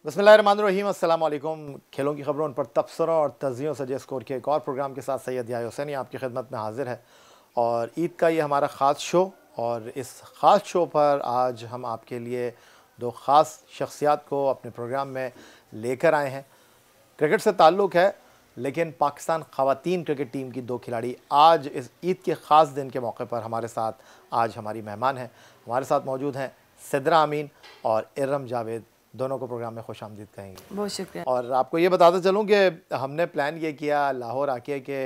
बिस्मिल्लाहिर्रहमानिर्रहीम, अस्सलाम वालेकुम। खेलों की खबरों पर तबसरों और तजियों सजे स्कोर के एक और प्रोग्राम के साथ सैयद याह्या हुसैनी आपकी खिदमत में हाजिर है। और ईद का ये हमारा ख़ास शो, और इस ख़ास शो पर आज हम आपके लिए दो ख़ास शख्सियात को अपने प्रोग्राम में लेकर आए हैं। क्रिकेट से ताल्लुक़ है, लेकिन पाकिस्तान ख़वातीन क्रिकेट टीम की दो खिलाड़ी आज इस ईद के ख़ास दिन के मौके पर हमारे साथ आज हमारी मेहमान हैं। हमारे साथ मौजूद हैं सिद्रा अमीन और इरम जावेद। दोनों को प्रोग्राम में खुशामदीद कहेंगे। बहुत शुक्रिया। और आपको ये बताते चलूँ कि हमने प्लान ये किया लाहौर आके कि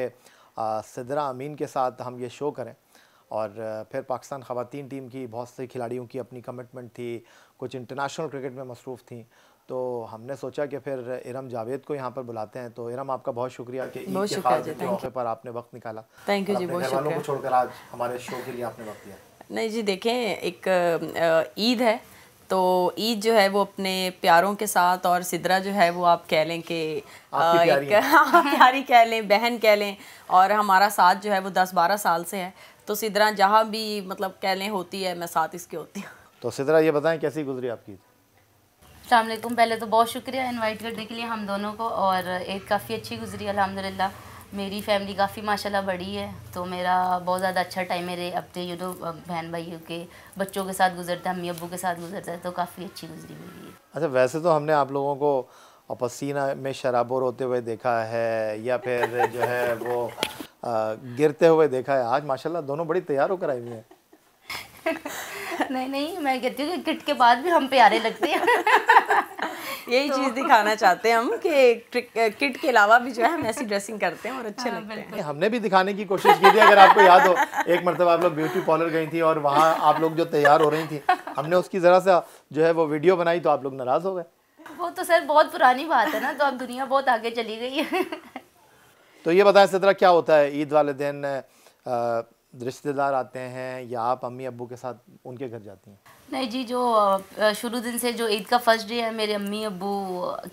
सिद्रा अमीन के साथ हम ये शो करें, और फिर पाकिस्तान ख़वातीन टीम की बहुत सी खिलाड़ियों की अपनी कमिटमेंट थी, कुछ इंटरनेशनल क्रिकेट में मसरूफ़ थी, तो हमने सोचा कि फिर इरम जावेद को यहाँ पर बुलाते हैं। तो इरम, आपका बहुत शुक्रिया कि ईद के ख़ास दिन के मौके पर आपने वक्त निकाला। थैंक यू जी, बहुत घर वालों शुक्रिया। को छोड़कर आज हमारे शो के लिए आपने वक्त दिया। नहीं जी, देखें, एक ईद है, तो ईद जो है वो अपने प्यारों के साथ, और सिद्रा जो है वो आप कह लें कि प्यारी कह लें, बहन कह लें, और हमारा साथ जो है वो 10-12 साल से है। तो सिद्रा जहाँ भी मतलब कह लें होती है, मैं साथ इसके होती हूँ। तो सिद्रा, ये बताएं कैसी गुजरी आपकी ईद? अस्सलाम वालेकुम। पहले तो बहुत शुक्रिया इनवाइट करने के लिए हम दोनों को, और ईद काफ़ी अच्छी गुजरी अल्हम्दुलिल्लाह। मेरी फैमिली काफ़ी माशाल्लाह बड़ी है, तो मेरा बहुत ज़्यादा अच्छा टाइम मेरे अपने बहन भाइयों के बच्चों के साथ गुजरता है, अम्मी अब्बू के साथ गुजरता है, तो काफ़ी अच्छी गुजरी मेरी है। अच्छा, वैसे तो हमने आप लोगों को पसीना में शराबोर होते हुए देखा है, या फिर जो है वो गिरते हुए देखा है। आज माशाल्लाह दोनों बड़ी तैयार होकर आई हुई हैं। नहीं, मैं कहती हूँ कि किट के बाद भी हम प्यारे लगते हैं। यही चीज़ दिखाना चाहते हैं हम कि किट के अलावा भी जो है हम ऐसी ड्रेसिंग करते हैं और अच्छे लगते हैं। हमने भी दिखाने की कोशिश की थी, अगर आपको याद हो। एक मरतबा आप लोग ब्यूटी पार्लर गई थी और वहाँ आप लोग जो तैयार हो रही थी, हमने उसकी ज़रा सा जो है वो वीडियो बनाई, तो आप लोग नाराज़ हो गए। वो तो सर बहुत पुरानी बात है ना, तो अब दुनिया बहुत आगे चली गई है। तो ये बताएं सिद्रा, क्या होता है ईद वाले दिन? रिश्तेदार आते हैं या आप अम्मी अब्बू के साथ उनके घर जाती हैं? नहीं जी, जो शुरू दिन से जो ईद का फर्स्ट डे है, मेरे अम्मी अब्बू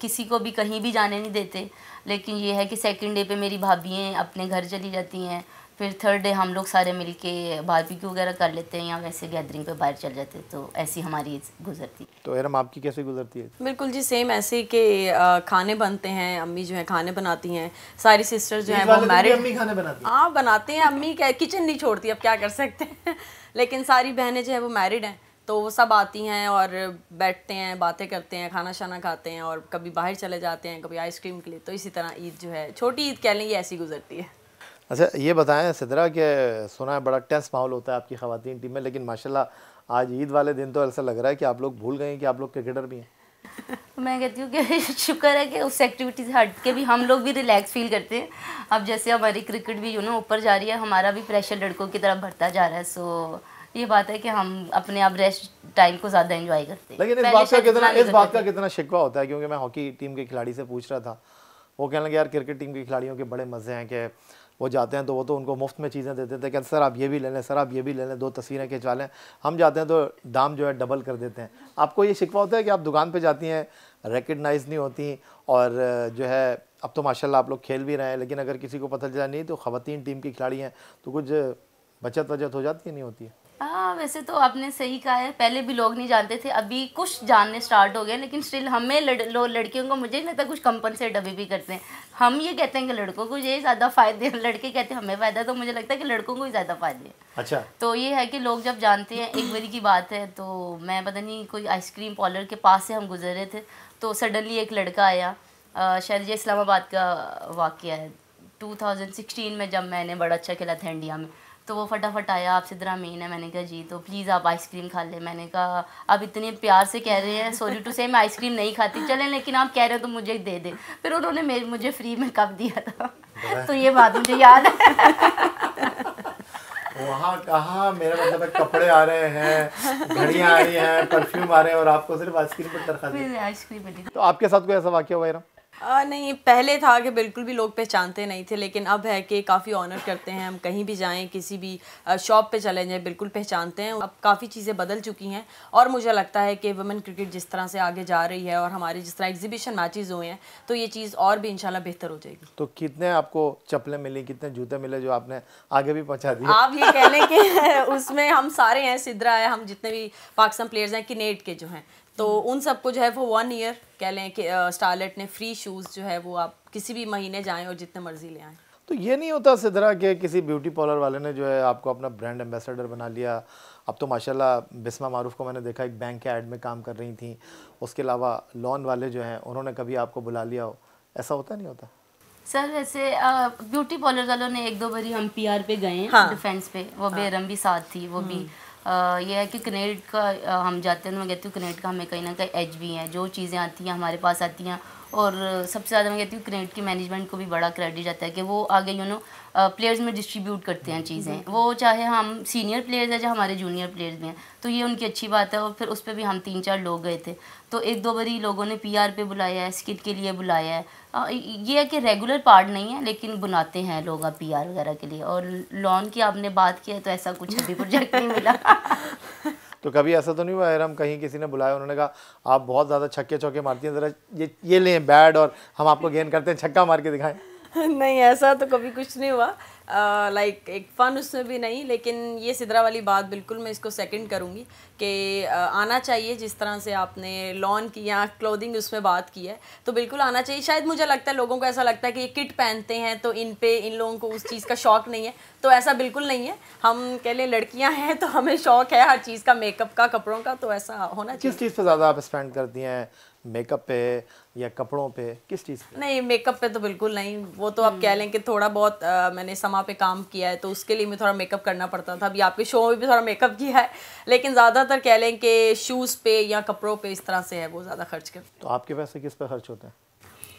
किसी को भी कहीं भी जाने नहीं देते। लेकिन ये है कि सेकंड डे पे मेरी भाभियाँ अपने घर चली जाती हैं, फिर थर्ड डे हम लोग सारे मिलके बारबेक्यू वगैरह कर लेते हैं, या वैसे गैदरिंग पे बाहर चल जाते हैं। तो ऐसी हमारी ईद गुजरती है। तो इरम, आपकी कैसे गुजरती है? बिल्कुल जी, सेम ऐसे कि खाने बनते हैं, अम्मी जो है खाने बनाती हैं, सारी सिस्टर्स जो हैं वो मैरिड। अम्मी खाने बनाती हैं? हाँ, बनाते हैं। अम्मी किचन नहीं छोड़ती, अब क्या कर सकते हैं। लेकिन सारी बहनें जो है वो मैरिड हैं, तो वो सब आती हैं और बैठते हैं, बातें करते हैं, खाना शाना खाते हैं, और कभी बाहर चले जाते हैं, कभी आइसक्रीम के लिए। तो इसी तरह ईद जो है, छोटी ईद कह लें, ये ऐसी गुजरती है। अच्छा, ये बताएं सिद्रा कि सुना है बड़ा टेंस माहौल होता है आपकी ख़वातीन टीम में, लेकिन माशाल्लाह आज ईद वाले दिन तो ऐसा लग रहा है कि आप लोग भूल गए हैं कि आप लोग क्रिकेटर भी हैं। मैं कहती हूँ कि शुक्र है कि उस एक्टिविटी से हट के भी हम लोग भी रिलैक्स फील करते हैं। अब जैसे हमारी क्रिकेट भी ऊपर जा रही है, हमारा भी प्रेशर लड़कों की तरफ बढ़ता जा रहा है। सो ये बात है कि हम अपने आप रेस्ट टाइम को ज़्यादा एंजॉय करते हैं। लेकिन इस बात का कितना शिकवा होता है, क्योंकि मैं हॉकी टीम के खिलाड़ी से पूछ रहा था, वो कहने लगे यार क्रिकेट टीम के खिलाड़ियों के बड़े मज़े हैं कि वो जाते हैं तो वो तो उनको मुफ्त में चीज़ें देते थे, कहते सर आप ये भी ले लें, सर आप ये भी ले लें, 2 तस्वीरें खिंचवा लें। हम जाते हैं तो दाम जो है डबल कर देते हैं। आपको ये शिकवा होता है कि आप दुकान पे जाती हैं, रिकग्नाइज़ नहीं होती, और जो है अब तो माशाल्लाह आप लोग खेल भी रहे हैं, लेकिन अगर किसी को पता चला नहीं तो ख़वातीन टीम की खिलाड़ी हैं, तो कुछ बचत हो जाती है, नहीं होती है? हाँ, वैसे तो आपने सही कहा है, पहले भी लोग नहीं जानते थे, अभी कुछ जानने स्टार्ट हो गए, लेकिन स्टिल हमें लड़कियों को मुझे नहीं लगता कुछ कंपनसेट अभी भी करते हैं। हम ये कहते हैं कि लड़कों को ये ज़्यादा फ़ायदे, लड़के कहते हैं हमें फ़ायदा, तो मुझे लगता है कि लड़कों को ही ज़्यादा फ़ायदे हैं। अच्छा, तो ये है कि लोग जब जानते हैं, एक बारी की बात है, तो मैं पता नहीं कोई आइसक्रीम पार्लर के पास से हम गुजर रहे थे, तो सडनली एक लड़का आया, शायद ये इस्लामाबाद का वाक़या है, 2016 में जब मैंने बड़ा अच्छा खेला था इंडिया में। तो वो फटाफट आया, आप सिद्रा अमीन है? मैंने कहा जी, तो प्लीज़ आप आइसक्रीम खा लें। मैंने कहा आप इतने प्यार से कह रहे हैं, सॉरी टू से मैं आइसक्रीम नहीं खाती, चलें, लेकिन आप कह रहे हो तो मुझे दे दे। फिर उन्होंने मुझे फ्री में कप दिया था। तो ये बात मुझे याद है। वहाँ कहाँ, मेरा मतलब है कपड़े आ रहे हैं, घड़ियाँ आ रही हैं, परफ्यूम आ रहे हैं, और आपको सिर्फ आइसक्रीम पर तरखा दी। आइसक्रीम मिली। तो आपके साथ कोई ऐसा वाक़या हुआ है? नहीं, पहले था कि बिल्कुल भी लोग पहचानते नहीं थे, लेकिन अब है कि काफ़ी ऑनर करते हैं। हम कहीं भी जाएं, किसी भी शॉप पे चले जाएं, बिल्कुल पहचानते हैं। अब काफ़ी चीज़ें बदल चुकी हैं, और मुझे लगता है कि वुमेन क्रिकेट जिस तरह से आगे जा रही है, और हमारे जिस तरह एग्जीबिशन मैचेस हुए हैं, तो ये चीज़ और भी इंशाल्लाह बेहतर हो जाएगी। तो कितने आपको चप्पलें मिली, कितने जूते मिले जो आपने आगे भी पहुँचा दिए? आप ये कह लें कि उसमें हम सारे हैं, सिद्रा है, हम जितने भी पाकिस्तान प्लेयर्स हैं, किनेट के जो हैं, तो उन सबको जो है वो 1 ईयर कह लें कि स्टारलेट ने फ्री शूज़ जो है वो आप किसी भी महीने जाएं और जितने मर्जी ले आएँ। तो ये नहीं होता सिद्रा कि किसी ब्यूटी पार्लर वाले ने जो है आपको अपना ब्रांड एम्बेसडर बना लिया? अब तो माशाल्लाह बिस्मा मारूफ को मैंने देखा एक बैंक के ऐड में काम कर रही थी, उसके अलावा लॉन वाले जो हैं उन्होंने कभी आपको बुला लिया हो, ऐसा होता नहीं होता? सर वैसे ब्यूटी पार्लर वालों ने 1-2 बारी हम पीआर पे गए हैं, हाँ। डिफेंस पे, वो बेरम भी साथ थी, वो भी ये है कि कनेड का हम जाते हैं तो मैं कहती हूँ कनेड का हमें कहीं ना कहीं एज भी है, जो चीज़ें आती हैं हमारे पास आती हैं। और सबसे ज़्यादा मैं कहती हूँ कनेड की मैनेजमेंट को भी बड़ा क्रेडिट जाता है कि वो आगे प्लेयर्स में डिस्ट्रीब्यूट करते हैं चीज़ें, वो चाहे हम सीनियर प्लेयर्स हैं चाहे हमारे जूनियर प्लेयर्स भी हैं, तो ये उनकी अच्छी बात है। और फिर उस पर भी हम 3-4 लोग गए थे, तो 1-2 बारी लोगों ने पीआर पे बुलाया है, स्किट के लिए बुलाया है। ये है कि रेगुलर पार्ट नहीं है लेकिन बुलाते हैं लोग आप पीआर वगैरह के लिए। और लॉन की आपने बात की है तो ऐसा कुछ अभी प्रोजेक्ट नहीं मिला। तो कभी ऐसा तो नहीं हुआ एरम, कहीं किसी ने बुलाया, उन्होंने कहा आप बहुत ज़्यादा छक्के चौके मारती हैं, ज़रा ये लें बैट और हम आपको गेंद करते हैं, छक्का मार के दिखाएं? नहीं, ऐसा तो कभी कुछ नहीं हुआ। लाइक एक फ़न उसमें भी नहीं, लेकिन ये सिद्रा वाली बात बिल्कुल मैं इसको सेकंड करूँगी कि आना चाहिए। जिस तरह से आपने लॉन की या क्लोथिंग उसमें बात की है तो बिल्कुल आना चाहिए। शायद मुझे लगता है लोगों को ऐसा लगता है कि ये किट पहनते हैं तो इन लोगों को उस चीज़ का शौक़ नहीं है, तो ऐसा बिल्कुल नहीं है। हम कह लें लड़कियाँ हैं तो हमें शौक़ है हर चीज़ का, मेकअप का, कपड़ों का, तो ऐसा होना चाहिए। किस चीज़ पे ज़्यादा आप स्पेंड करती हैं, मेकअप पे या कपड़ों पे, किस चीज़ पे? नहीं, मेकअप पे तो बिल्कुल नहीं। वो तो आप कह लें कि थोड़ा बहुत मैंने समा पे काम किया है तो उसके लिए मैं थोड़ा मेकअप करना पड़ता था। अभी आपके शो में भी थोड़ा मेकअप किया है, लेकिन ज़्यादातर कह लें कि शूज़ पे या कपड़ों पे इस तरह से है वो ज़्यादा खर्च कर। तो आपके पैसे किस पे खर्च होते हैं?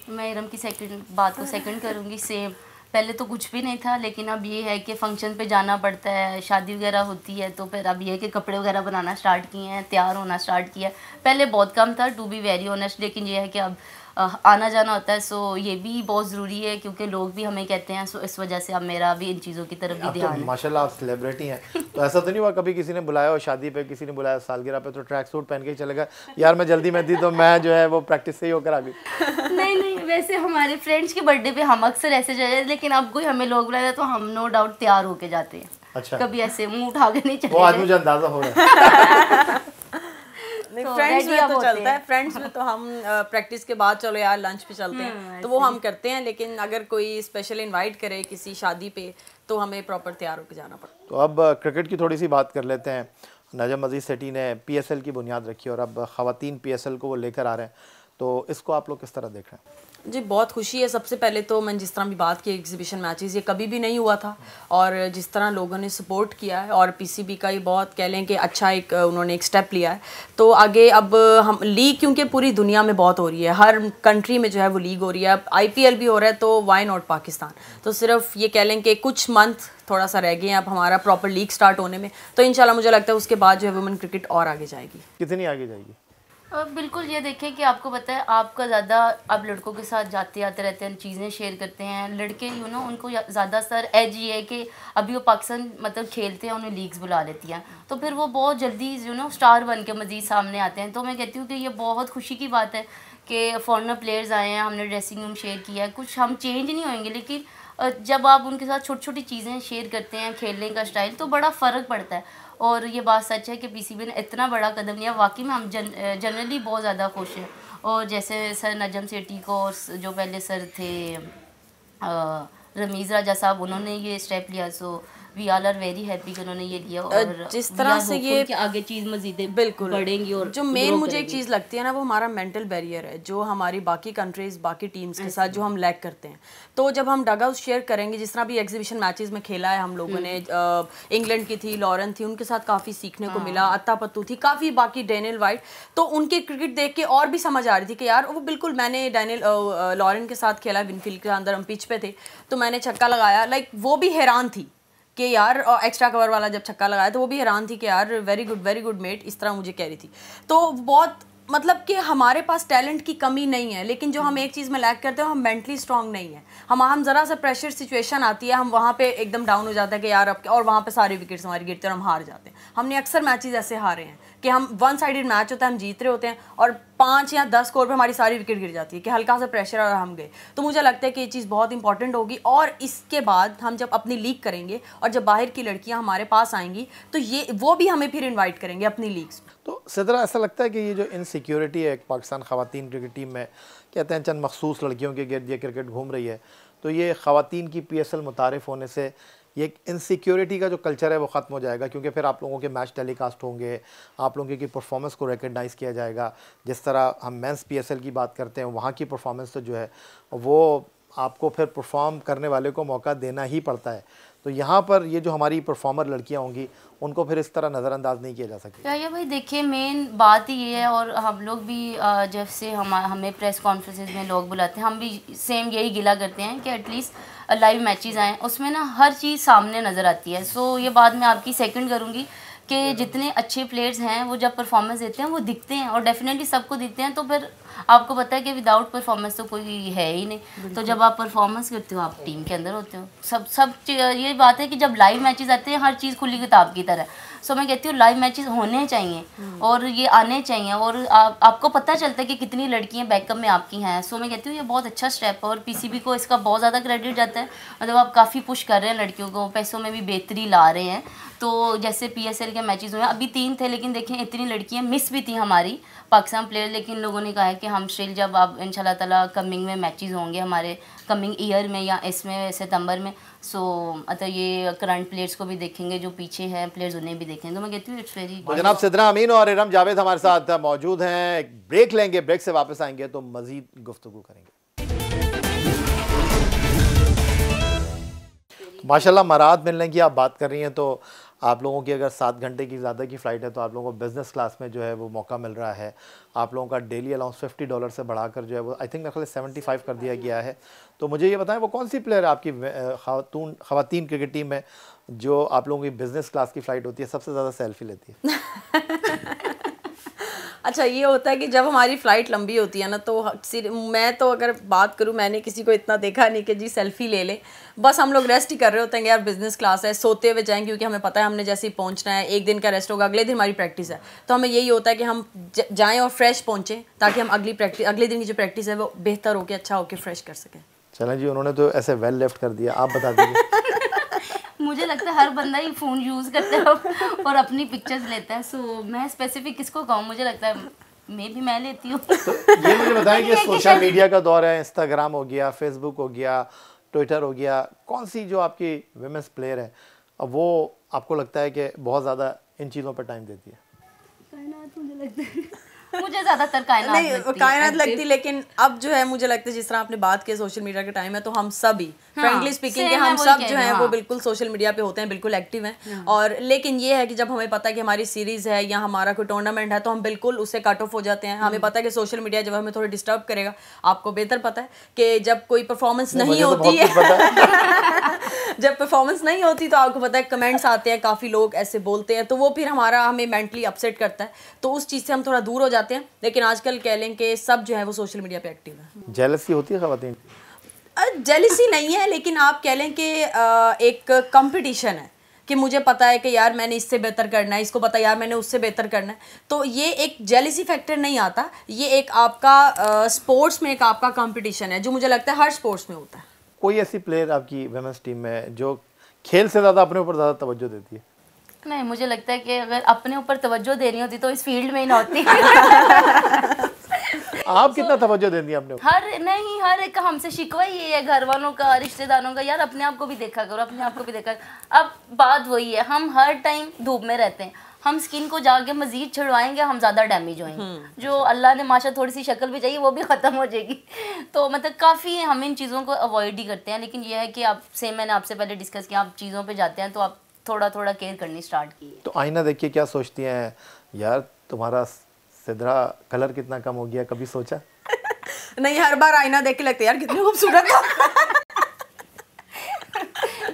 मैं इरम की बात को सेकंड करूँगी। सेम, पहले तो कुछ भी नहीं था लेकिन अब ये है कि फंक्शन पे जाना पड़ता है, शादी वगैरह होती है, तो फिर अब ये है कि कपड़े वगैरह बनाना स्टार्ट किए हैं, तैयार होना स्टार्ट किया है। पहले बहुत कम था, टू बी वेरी ऑनेस्ट, लेकिन ये है कि अब आना जाना होता है, सो ये भी बहुत ज़रूरी है क्योंकि लोग भी हमें कहते हैं, सो इस वजह से अब मेरा भी इन चीज़ों की तरफ भी ध्यान है। माशाल्लाह आप सेलिब्रिटी हैं, तो ऐसा तो नहीं हुआ कभी किसी ने बुलाया हो शादी पे, किसी ने बुलाया सालगिरह पे, तो ट्रैक सूट पहन के ही चले गए, यार मैं जल्दी में थी तो मैं जो है वो प्रैक्टिस से ही होकर आ गई? नहीं, वैसे हमारे फ्रेंड्स के बर्थडे पे हम अक्सर ऐसे जाते, लेकिन अब कोई हमें लोग बुलाया तो हम नो डाउट तैयार होके जाते हैं। अच्छा, कभी ऐसे मुंह उठा के नहीं चले। वो आज मुझे अंदाजा हो रहा है। नहीं, फ्रेंड्स में तो चलता है, फ्रेंड्स में तो हम प्रैक्टिस के बाद चलो यार लंच पे चलते हैं, तो वो हम करते हैं। लेकिन अगर कोई स्पेशल इनवाइट करे किसी शादी पे तो हमें प्रॉपर तैयार होकर जाना पड़ता है। तो अब क्रिकेट की थोड़ी सी बात कर लेते हैं। नजम अजीज सेठी ने पीएसएल की बुनियाद रखी और अब ख़वातीन पीएसएल को वो लेकर आ रहे हैं, तो इसको आप लोग किस तरह देख रहे हैं? जी, बहुत खुशी है। सबसे पहले तो मैंने जिस तरह भी बात की, एग्जीबिशन मैचेस ये कभी भी नहीं हुआ था और जिस तरह लोगों ने सपोर्ट किया है और पीसीबी का ये बहुत कह लें कि अच्छा एक उन्होंने एक स्टेप लिया है। तो आगे अब हम लीग, क्योंकि पूरी दुनिया में बहुत हो रही है, हर कंट्री में जो है वो लीग हो रही है, अब आईपीएल भी हो रहा है, तो वाई नॉट पाकिस्तान। तो सिर्फ ये कह लें कि कुछ मंथ थोड़ा सा रह गए हैं अब हमारा प्रॉपर लीग स्टार्ट होने में, तो इंशाल्लाह मुझे लगता है उसके बाद जो है वुमेन क्रिकेट और आगे जाएगी। कितनी आगे जाएगी? बिल्कुल, ये देखें कि आपको पता है आपका ज़्यादा, आप लड़कों के साथ जाते आते रहते हैं, चीज़ें शेयर करते हैं, लड़के उनको ज़्यादातर एज ये है कि अभी वो पाकिस्तान मतलब खेलते हैं, उन्हें लीग्स बुला लेती हैं, तो फिर वो बहुत जल्दी स्टार बन के मज़ीद सामने आते हैं। तो मैं कहती हूँ कि ये बहुत खुशी की बात है कि फॉरेनर प्लेयर्स आए हैं, हमने ड्रेसिंग रूम शेयर किया है। कुछ हम चेंज नहीं होंगे, लेकिन जब आप उनके साथ छोटी छोटी चीज़ें शेयर करते हैं, खेलने का स्टाइल, तो बड़ा फ़र्क पड़ता है। और ये बात सच है कि पीसीबी ने इतना बड़ा कदम लिया, वाकई में हम जनरली बहुत ज़्यादा खुश हैं। और जैसे सर नजम सेठी को जो पहले सर थे रमीज़ राजा साहब, उन्होंने ये स्टेप लिया, so we all are very happy कि उन्होंने ये लिया। और जिस तरह से ये आगे चीज़ मज़ीद बिल्कुल बढ़ेंगी। और जो मेन मुझे एक चीज़ लगती है ना, वो हमारा मेंटल बैरियर है जो हमारी बाकी कंट्रीज़, बाकी टीम्स के साथ जो हम लैक करते हैं। तो जब हम डग आउट शेयर करेंगे, जिस तरह भी एग्जीबिशन मैचेस में खेला है हम लोगों ने, इंग्लैंड की थी, लॉरेन थी, उनके साथ काफ़ी सीखने को मिला, अत्ता पत्तू थी, काफ़ी बाकी डैनियल वाइट, तो उनके क्रिकेट देख के और भी समझ आ रही थी कि यार वो बिल्कुल, मैंने लॉरेन के साथ खेला विनफील्ड के अंदर, हम पिच पे थे तो मैंने छक्का लगाया, लाइक वो भी हैरान थी कि यार, एक्स्ट्रा कवर वाला जब छक्का लगाया तो वो भी हैरान थी कि यार वेरी गुड मेट, इस तरह मुझे कह रही थी। तो बहुत मतलब कि हमारे पास टैलेंट की कमी नहीं है, लेकिन जो हम एक चीज़ में लैक करते हैं, हम मेंटली स्ट्रांग नहीं है। हम ज़रा सा प्रेशर सिचुएशन आती है, हम वहाँ पे एकदम डाउन हो जाता है कि यार अब, और वहाँ पे सारे विकेट्स हमारी गिरते हैं और हम हार जाते हैं। हमने अक्सर मैचेस ऐसे हारे हैं कि हम वन साइडेड मैच होता है, हम जीत रहे होते हैं और 5 या 10 स्कोर पे हमारी सारी विकेट गिर जाती है कि हल्का सा प्रेशर और हम गए। तो मुझे लगता है कि ये चीज़ बहुत इंपॉर्टेंट होगी और इसके बाद हम जब अपनी लीग करेंगे और जब बाहर की लड़कियां हमारे पास आएंगी तो ये वो भी हमें फिर इनवाइट करेंगे अपनी लीग्स। तो सिद्रा, ऐसा लगता है कि ये जो इनसिक्योरिटी है एक पाकिस्तान ख़वातीन क्रिकेट टीम में, कहते हैं चंद मखसूस लड़कियों के गिर्द ये क्रिकेट घूम रही है, तो ये ख़वातीन की PSL मुतारिफ़ होने से ये इनसिक्योरिटी का जो कल्चर है वो ख़त्म हो जाएगा, क्योंकि फिर आप लोगों के मैच टेलीकास्ट होंगे, आप लोगों की परफॉर्मेंस को रिकग्नाइज़ किया जाएगा। जिस तरह हम मेंस PSL की बात करते हैं, वहाँ की परफॉर्मेंस तो जो है वो आपको फिर परफॉर्म करने वाले को मौका देना ही पड़ता है। तो यहाँ पर ये जो हमारी परफॉर्मर लड़कियाँ होंगी उनको फिर इस तरह नज़रअंदाज नहीं किया जा सकता। या भाई देखिए, मेन बात ही ये है, और हम लोग भी जब से हमें प्रेस कॉन्फ्रेंसेस में लोग बुलाते हैं, हम भी सेम यही गिला करते हैं कि एटलीस्ट लाइव मैचेस आएँ, उसमें ना हर चीज़ सामने नज़र आती है। सो ये बात मैं आपकी सेकंड करूँगी कि जितने अच्छे प्लेयर्स हैं वो जब परफॉर्मेंस देते हैं वो दिखते हैं, और डेफिनेटली सबको दिखते हैं। तो फिर आपको पता है कि विदाउट परफॉर्मेंस तो कोई है ही नहीं। तो जब आप परफॉर्मेंस करते हो आप टीम के अंदर होते हो। सब ये बात है कि जब लाइव मैचेस आते हैं हर चीज़ खुली किताब की तरह। सो मैं कहती हूँ लाइव मैचेस होने चाहिए और ये आने चाहिए, और आपको पता चलता है कि कितनी लड़कियाँ बैकअप में आपकी हैं। सो मैं कहती हूँ ये बहुत अच्छा स्टेप है और PCB को इसका बहुत ज़्यादा क्रेडिट जाता है। मतलब आप काफ़ी पुश कर रहे हैं लड़कियों को, पैसों में भी बेहतरी ला रहे हैं। तो जैसे PSL के मैचेस हुए, अभी 3 थे, लेकिन देखें इतनी लड़कियाँ मिस भी थी हमारी पाकिस्तान प्लेयर, लेकिन लोगों ने कहा है कि हम स्टिल जब अब इंशाल्लाह ताला कमिंग में मैचेस होंगे हमारे कमिंग ईयर में या इसमें सितंबर में, सो मतलब ये करंट प्लेयर्स को भी देखेंगे, जो पीछे हैं प्लेयर्स उन्हें भी देखेंगे। तो मैं कहती हूँ इट्स वेरी तो जनाब सिद्रा अमीन और इरम जावेद हमारे साथ मौजूद हैं। एक ब्रेक लेंगे, ब्रेक से वापस आएंगे तो मजीद गुफ्तगू करेंगे। माशाल्लाह मराद मिलने की आप बात कर रही हैं, तो आप लोगों की अगर 7 घंटे की ज़्यादा की फ़्लाइट है तो आप लोगों को बिज़नेस क्लास में जो है वो मौका मिल रहा है। आप लोगों का डेली अलाउंस $50 से बढ़ाकर जो है वो आई थिंक मेरे ख्याल 75 कर दिया गया है। तो मुझे ये बताएं वो कौन सी प्लेयर है आपकी ख़वातीन क्रिकेट टीम में जो आप लोगों की बिज़नेस क्लास की फ़्लाइट होती है सबसे ज़्यादा सेल्फी लेती है? अच्छा, ये होता है कि जब हमारी फ़्लाइट लंबी होती है ना, तो मैं तो अगर बात करूँ, मैंने किसी को इतना देखा नहीं कि जी सेल्फ़ी ले लें। बस हम लोग रेस्ट ही कर रहे होते हैं, यार बिज़नेस क्लास है, सोते हुए जाएँ, क्योंकि हमें पता है हमने जैसे ही पहुँचना है, एक दिन का रेस्ट होगा, अगले दिन हमारी प्रैक्टिस है। तो हमें यही होता है कि हम जाएँ और फ्रेश पहुँचें, ताकि हम अगले दिन की जो प्रैक्टिस है वो बेहतर होकर अच्छा होकर फ्रेश कर सकें। चलें जी, उन्होंने तो ऐसे वेल लेफ्ट कर दिया, आप बता दीजिए। मुझे लगता है हर बंदा ही फ़ोन यूज़ करता है और अपनी पिक्चर्स लेता है। सो मैं स्पेसिफिक किसको कहूँ, मुझे लगता है मैं लेती हूँ। तो ये मुझे बताएं कि सोशल मीडिया का दौर है, इंस्टाग्राम हो गया, फेसबुक हो गया, ट्विटर हो गया, कौन सी जो आपकी विमेंस प्लेयर है अब वो आपको लगता है कि बहुत ज़्यादा इन चीज़ों पर टाइम देती है? मुझे लगता है मुझे ज़्यादातर कायनात लगती, लेकिन अब जो है मुझे लगता है जिस तरह आपने बात की सोशल मीडिया का टाइम है, तो हम सब ही फ्रेंकली स्पीकिंग के हम सब जो हैं वो बिल्कुल सोशल मीडिया पे होते हैं, बिल्कुल एक्टिव हैं। और लेकिन ये है कि जब हमें पता है कि हमारी सीरीज़ है या हमारा कोई टूर्नामेंट है तो हम बिल्कुल उससे कट ऑफ हो जाते हैं। हमें पता है कि सोशल मीडिया जब हमें थोड़ा डिस्टर्ब करेगा, आपको बेहतर पता है कि जब कोई परफॉर्मेंस नहीं होती है जब परफॉर्मेंस नहीं होती तो आपको पता है कमेंट्स आते हैं, काफ़ी लोग ऐसे बोलते हैं, तो वो फिर हमें मेंटली अपसेट करता है, तो उस चीज़ से हम थोड़ा दूर हो जाते हैं। लेकिन आजकल कह लें कि सब जो है वो सोशल मीडिया पे एक्टिव है। जेलसी होती है ख़वातीन? जेलसी नहीं है, लेकिन आप कह लें कि एक कंपटीशन है कि मुझे पता है कि यार मैंने इससे बेहतर करना है, इसको पता है यार मैंने उससे बेहतर करना है, तो ये एक जेलसी फैक्टर नहीं आता। ये एक आपका स्पोर्ट्स में एक आपका कंपटीशन है, जो मुझे लगता है हर स्पोर्ट्स में होता है। कोई ऐसी प्लेयर आपकी वुमेन्स टीम में जो खेल से ज़्यादा अपने ऊपर ज़्यादा तवज्जो देती है? नहीं, मुझे लगता है कि अगर अपने ऊपर तवज्जो देनी होती तो इस फील्ड में ही ना होती। आप कितना तवज्जो देती हैं अपने ऊपर? हर एक का हमसे शिकवा ही है, घर वालों का, रिश्तेदारों का, यार अपने आप को भी देखा करो, अपने आप को भी देखा। अब बात वही है, हम हर टाइम धूप में रहते हैं, हम स्किन को जाके मजीद छिड़वाएंगे, हम ज़्यादा डैमेज होंगे। जो अल्लाह ने माशा थोड़ी सी शक्ल भी चाहिए वो भी ख़त्म हो जाएगी। तो मतलब काफ़ी हम इन चीज़ों को अवॉइड ही करते हैं। लेकिन यह है कि मैंने आपसे पहले डिस्कस किया, आप चीज़ों पे जाते हैं तो आप थोड़ा थोड़ा केयर करनी स्टार्ट की। तो आईना देख के क्या सोचती हैं, यार तुम्हारा सिद्रा कलर कितना कम हो गया, कभी सोचा? नहीं, हर बार आईना देख के लगता है यार कितनी खूबसूरत है।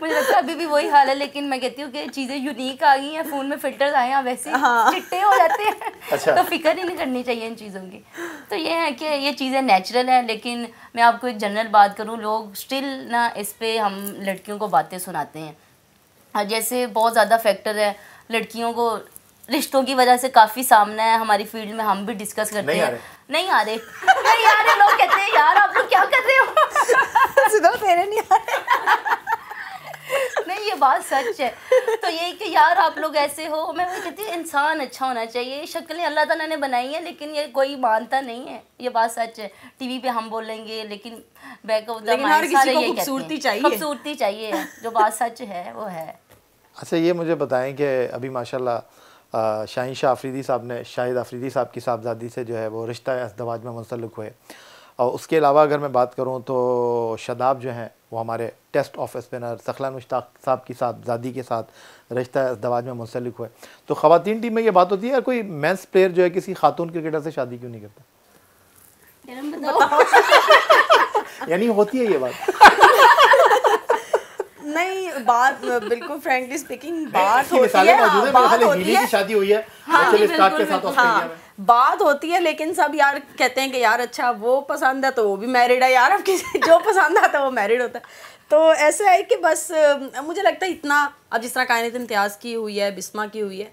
मुझे लगता है अभी भी वही हाल है, लेकिन मैं कहती हूँ कि चीज़ें यूनिक आ गई हैं, फ़ोन में फ़िल्टर्स आए हैं, वैसे चिट्टे हो जाते हैं। अच्छा। तो फिक्र ही नहीं करनी चाहिए इन चीज़ों की। तो ये है कि ये चीज़ें नेचुरल हैं, लेकिन मैं आपको एक जनरल बात करूँ, लोग स्टिल ना इस पर हम लड़कियों को बातें सुनाते हैं। जैसे बहुत ज़्यादा फैक्टर है, लड़कियों को रिश्तों की वजह से काफ़ी सामना है हमारी फील्ड में, हम भी डिस्कस करते हैं। नहीं आ रहे लोग कहते हैं यार आप लोग क्या कर रहे हो सिद्धार्थ मेरे नहीं आ रहे। नहीं, ये बात सच है। तो ये कि यार आप लोग ऐसे हो, मैं वही कहती हूँ इंसान अच्छा होना चाहिए। शक्लें अल्लाह ताला ने बनाई है लेकिन ये कोई मानता नहीं है, ये बात सच है। टीवी पे हम बोलेंगे लेकिन बैक ऑफ द माइंड सारे यही कहते हैं खूबसूरती चाहिए, जो बात सच है वो है। अच्छा, ये मुझे बताएं कि अभी माशाल्लाह शाहीन शाह अफरीदी साहब ने शाहिद अफरीदी साहब की साहबजादी से जो है वो रिश्ता अज़दवाज में मुंसलिक हुए, और उसके अलावा अगर मैं बात करूं तो शादाब जो हैं वो हमारे टेस्ट ऑफ स्पिनर सखलान मुश्ताक साहब की साहबजादी के साथ रिश्ता अज़दवाज में मुंसलिक हुए। तो ख़वातीन टीम में ये बात होती है, कोई मेंस प्लेयर जो है किसी खातून क्रिकेटर से शादी क्यों नहीं करता? यानी होती है ये बात? नहीं, बात बिल्कुल फ्रैंकली स्पीकिंग बात होती है, बात होती है। शादी हुई है बात होती है, लेकिन सब यार कहते हैं कि यार अच्छा वो पसंद है तो वो भी मैरिड है यार, अब किसी जो पसंद आता है वो मैरिड होता है। तो ऐसा है कि बस मुझे लगता है इतना, अब जिस तरह कायनात इम्तियाज़ की हुई है, बिस्मा की हुई है,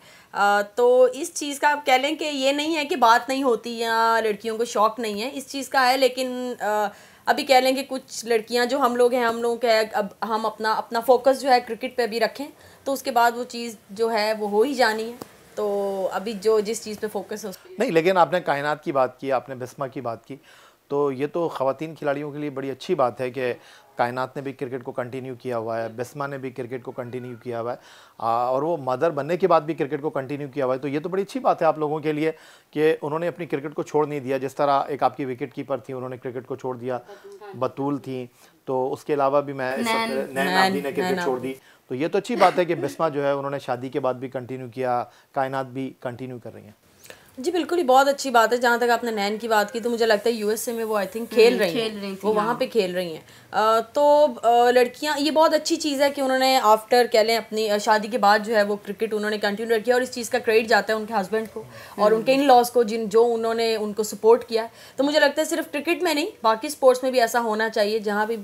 तो इस चीज़ का आप कह लें कि ये नहीं है कि बात नहीं होती या लड़कियों को शौक़ नहीं है, इस चीज़ का है। लेकिन अभी कह लें कि कुछ लड़कियां जो हम लोग हैं, हम लोग के अब हम अपना फोकस जो है क्रिकेट पे भी रखें, तो उसके बाद वो चीज़ जो है वो हो ही जानी है। तो अभी जो जिस चीज़ पे फोकस है नहीं, लेकिन आपने कायनात की बात की, आपने बिस्मा की बात की, तो ये तो ख़वातीन खिलाड़ियों के लिए बड़ी अच्छी बात है कि कायनात ने भी क्रिकेट को कंटिन्यू किया हुआ है, बिस्मा ने भी क्रिकेट को कंटिन्यू किया हुआ है, और वो मदर बनने के बाद भी क्रिकेट को कंटिन्यू किया हुआ है। तो ये तो बड़ी अच्छी बात है आप लोगों के लिए कि उन्होंने अपनी क्रिकेट को छोड़ नहीं दिया। जिस तरह एक आपकी विकेट कीपर थी, उन्होंने क्रिकेट को छोड़ दिया, बतूल थी, तो उसके अलावा भी मैं नैन आबदी ने क्रिकेट छोड़ दी। तो ये तो अच्छी बात है कि बिस्मा जो है उन्होंने शादी के बाद भी कंटिन्यू किया, कायनात भी कंटिन्यू कर रही हैं। जी बिल्कुल, ही बहुत अच्छी बात है। जहाँ तक आपने नैन की बात की, तो मुझे लगता है यूएसए में वो आई थिंक खेल रही हैं, वो वहाँ पे खेल रही हैं। तो लड़कियाँ, ये बहुत अच्छी चीज़ है कि उन्होंने आफ्टर कह लें अपनी शादी के बाद जो है वो क्रिकेट उन्होंने कंटिन्यू किया, और इस चीज़ का क्रेडिट जाता है उनके हस्बैंड को और उनके इन लॉज को जो उन्होंने उनको सपोर्ट किया। तो मुझे लगता है सिर्फ क्रिकेट में नहीं, बाकी स्पोर्ट्स में भी ऐसा होना चाहिए। जहाँ भी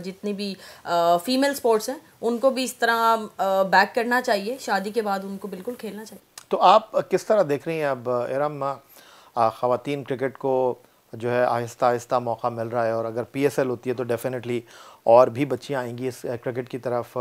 जितनी भी फीमेल स्पोर्ट्स हैं उनको भी इस तरह बैक करना चाहिए, शादी के बाद उनको बिल्कुल खेलना चाहिए। तो आप किस तरह देख रही हैं अब इरम, ख़वातीन क्रिकेट को जो है आहिस्ता आहिस्ता मौका मिल रहा है, और अगर पीएसएल होती है तो डेफिनेटली और भी बच्चियां आएंगी इस क्रिकेट की तरफ।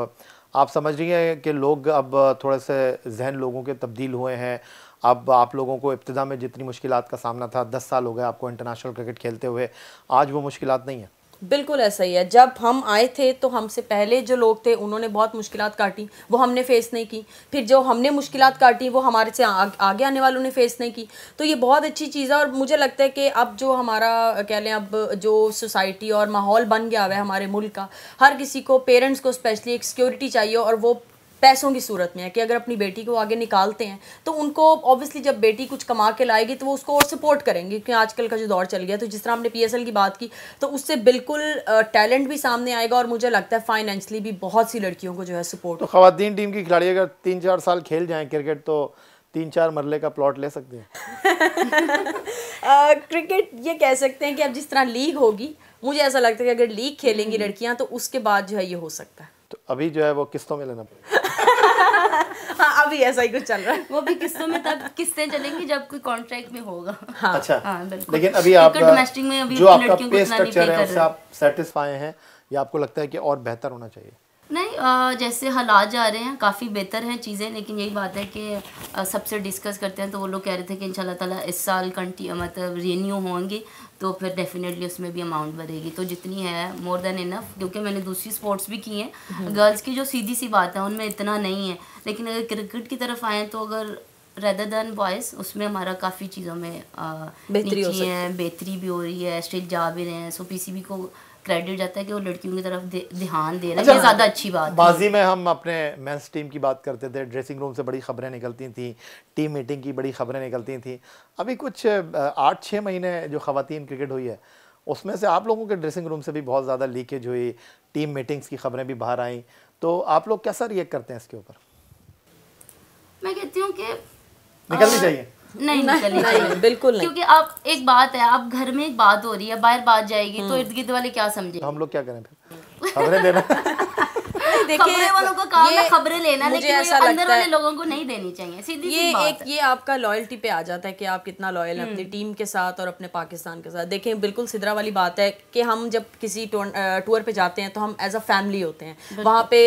आप समझ रही हैं कि लोग अब थोड़े से जहन लोगों के तब्दील हुए हैं? अब आप लोगों को इब्तिदा में जितनी मुश्किलात का सामना था, 10 साल हो गए आपको इंटरनेशनल क्रिकेट खेलते हुए, आज वो मुश्किलात नहीं है? बिल्कुल ऐसा ही है। जब हम आए थे तो हमसे पहले जो लोग थे उन्होंने बहुत मुश्किलात काटी, वो हमने फ़ेस नहीं की। फिर जो हमने मुश्किलात काटी वो हमारे से आगे आने वालों ने फ़ेस नहीं की। तो ये बहुत अच्छी चीज़ है, और मुझे लगता है कि अब जो हमारा कह लें अब जो सोसाइटी और माहौल बन गया हुआ है हमारे मुल्क का, हर किसी को, पेरेंट्स को स्पेशली एक सिक्योरिटी चाहिए, और वो पैसों की सूरत में है कि अगर अपनी बेटी को आगे निकालते हैं तो उनको ऑब्वियसली जब बेटी कुछ कमा के लाएगी तो वो उसको और सपोर्ट करेंगे, क्योंकि आजकल का जो दौर चल गया। तो जिस तरह हमने पीएसएल की बात की, तो उससे बिल्कुल टैलेंट भी सामने आएगा, और मुझे लगता है फाइनेंशियली भी बहुत सी लड़कियों को जो है सपोर्ट। तो ख़वातीन टीम की खिलाड़ी अगर 3-4 साल खेल जाएँ क्रिकेट तो 3-4 मरले का प्लॉट ले सकते हैं। क्रिकेट ये कह सकते हैं कि अब जिस तरह लीग होगी, मुझे ऐसा लगता है कि अगर लीग खेलेंगी लड़कियां तो उसके बाद जो है ये हो सकता है। तो अभी जो है वो किस्तों में लेना पड़ेगा। हाँ, अभी ऐसा ही कुछ चल रहा है। वो भी किस्तों में, तब किस्तें चलेंगी जब कोई कॉन्ट्रैक्ट में होगा। हाँ। अच्छा, हाँ, लेकिन अभी आप डोमेस्टिक में अभी जो आपका पे स्ट्रक्चर है उससे आप सेटिस्फाई हैं या आपको लगता है कि और बेहतर होना चाहिए? नहीं, जैसे हालात जा रहे हैं काफ़ी बेहतर हैं चीज़ें, लेकिन यही बात है कि सबसे डिस्कस करते हैं तो वो लोग कह रहे थे कि इंशाल्लाह ताला इस साल मतलब रिन्यू होंगे तो फिर डेफिनेटली उसमें भी अमाउंट बढ़ेगी, तो जितनी है मोर देन इनफ। क्योंकि मैंने दूसरी स्पोर्ट्स भी की हैं, गर्ल्स की जो सीधी सी बात है उनमें इतना नहीं है, लेकिन अगर क्रिकेट की तरफ आएँ तो अगर रेदर दैन बॉयज़ उसमें हमारा काफ़ी चीज़ों में बेहतरी भी हो रही है, स्टेट जा भी रहे हैं। सो पीसीबी को क्रेडिट जाता है कि वो लड़कियों की तरफ ध्यान दे रहा है। अच्छा, ये ज़्यादा अच्छी बात है। बाजी में हम अपने मेंस टीम की बात करते थे, ड्रेसिंग रूम से बड़ी खबरें निकलती थी, टीम मीटिंग की बड़ी खबरें निकलती थी। अभी कुछ 8-6 महीने जो ख़वातीन क्रिकेट हुई है उसमें से आप लोगों के ड्रेसिंग रूम से भी बहुत ज़्यादा लीकेज हुई, टीम मीटिंग्स की खबरें भी बाहर आई, तो आप लोग कैसा रिएक्ट करते हैं इसके ऊपर? मैं कहती हूँ कि निकलनी चाहिए। नहीं निकलनी चाहिए, बिल्कुल नहीं। क्योंकि आप एक बात है, आप घर में एक बात हो रही है, बाहर बात जाएगी तो इर्द गिर्द वाले क्या समझे? तो हम लोग क्या करें फिर? खबरें देना। खबरें वालों को काम है खबरें लेना, मुझे लेकिन ऐसा अंदर लगता वाले है लोगों को नहीं देनी चाहिए, सीधी सी ये बात एक ये आपका लॉयल्टी पे आ जाता है कि आप कितना लॉयल हैं अपनी टीम के साथ और अपने पाकिस्तान के साथ। देखें बिल्कुल सिदरा वाली बात है कि हम जब किसी टूर पे जाते हैं तो हम एज अ फैमिली होते हैं, वहाँ पे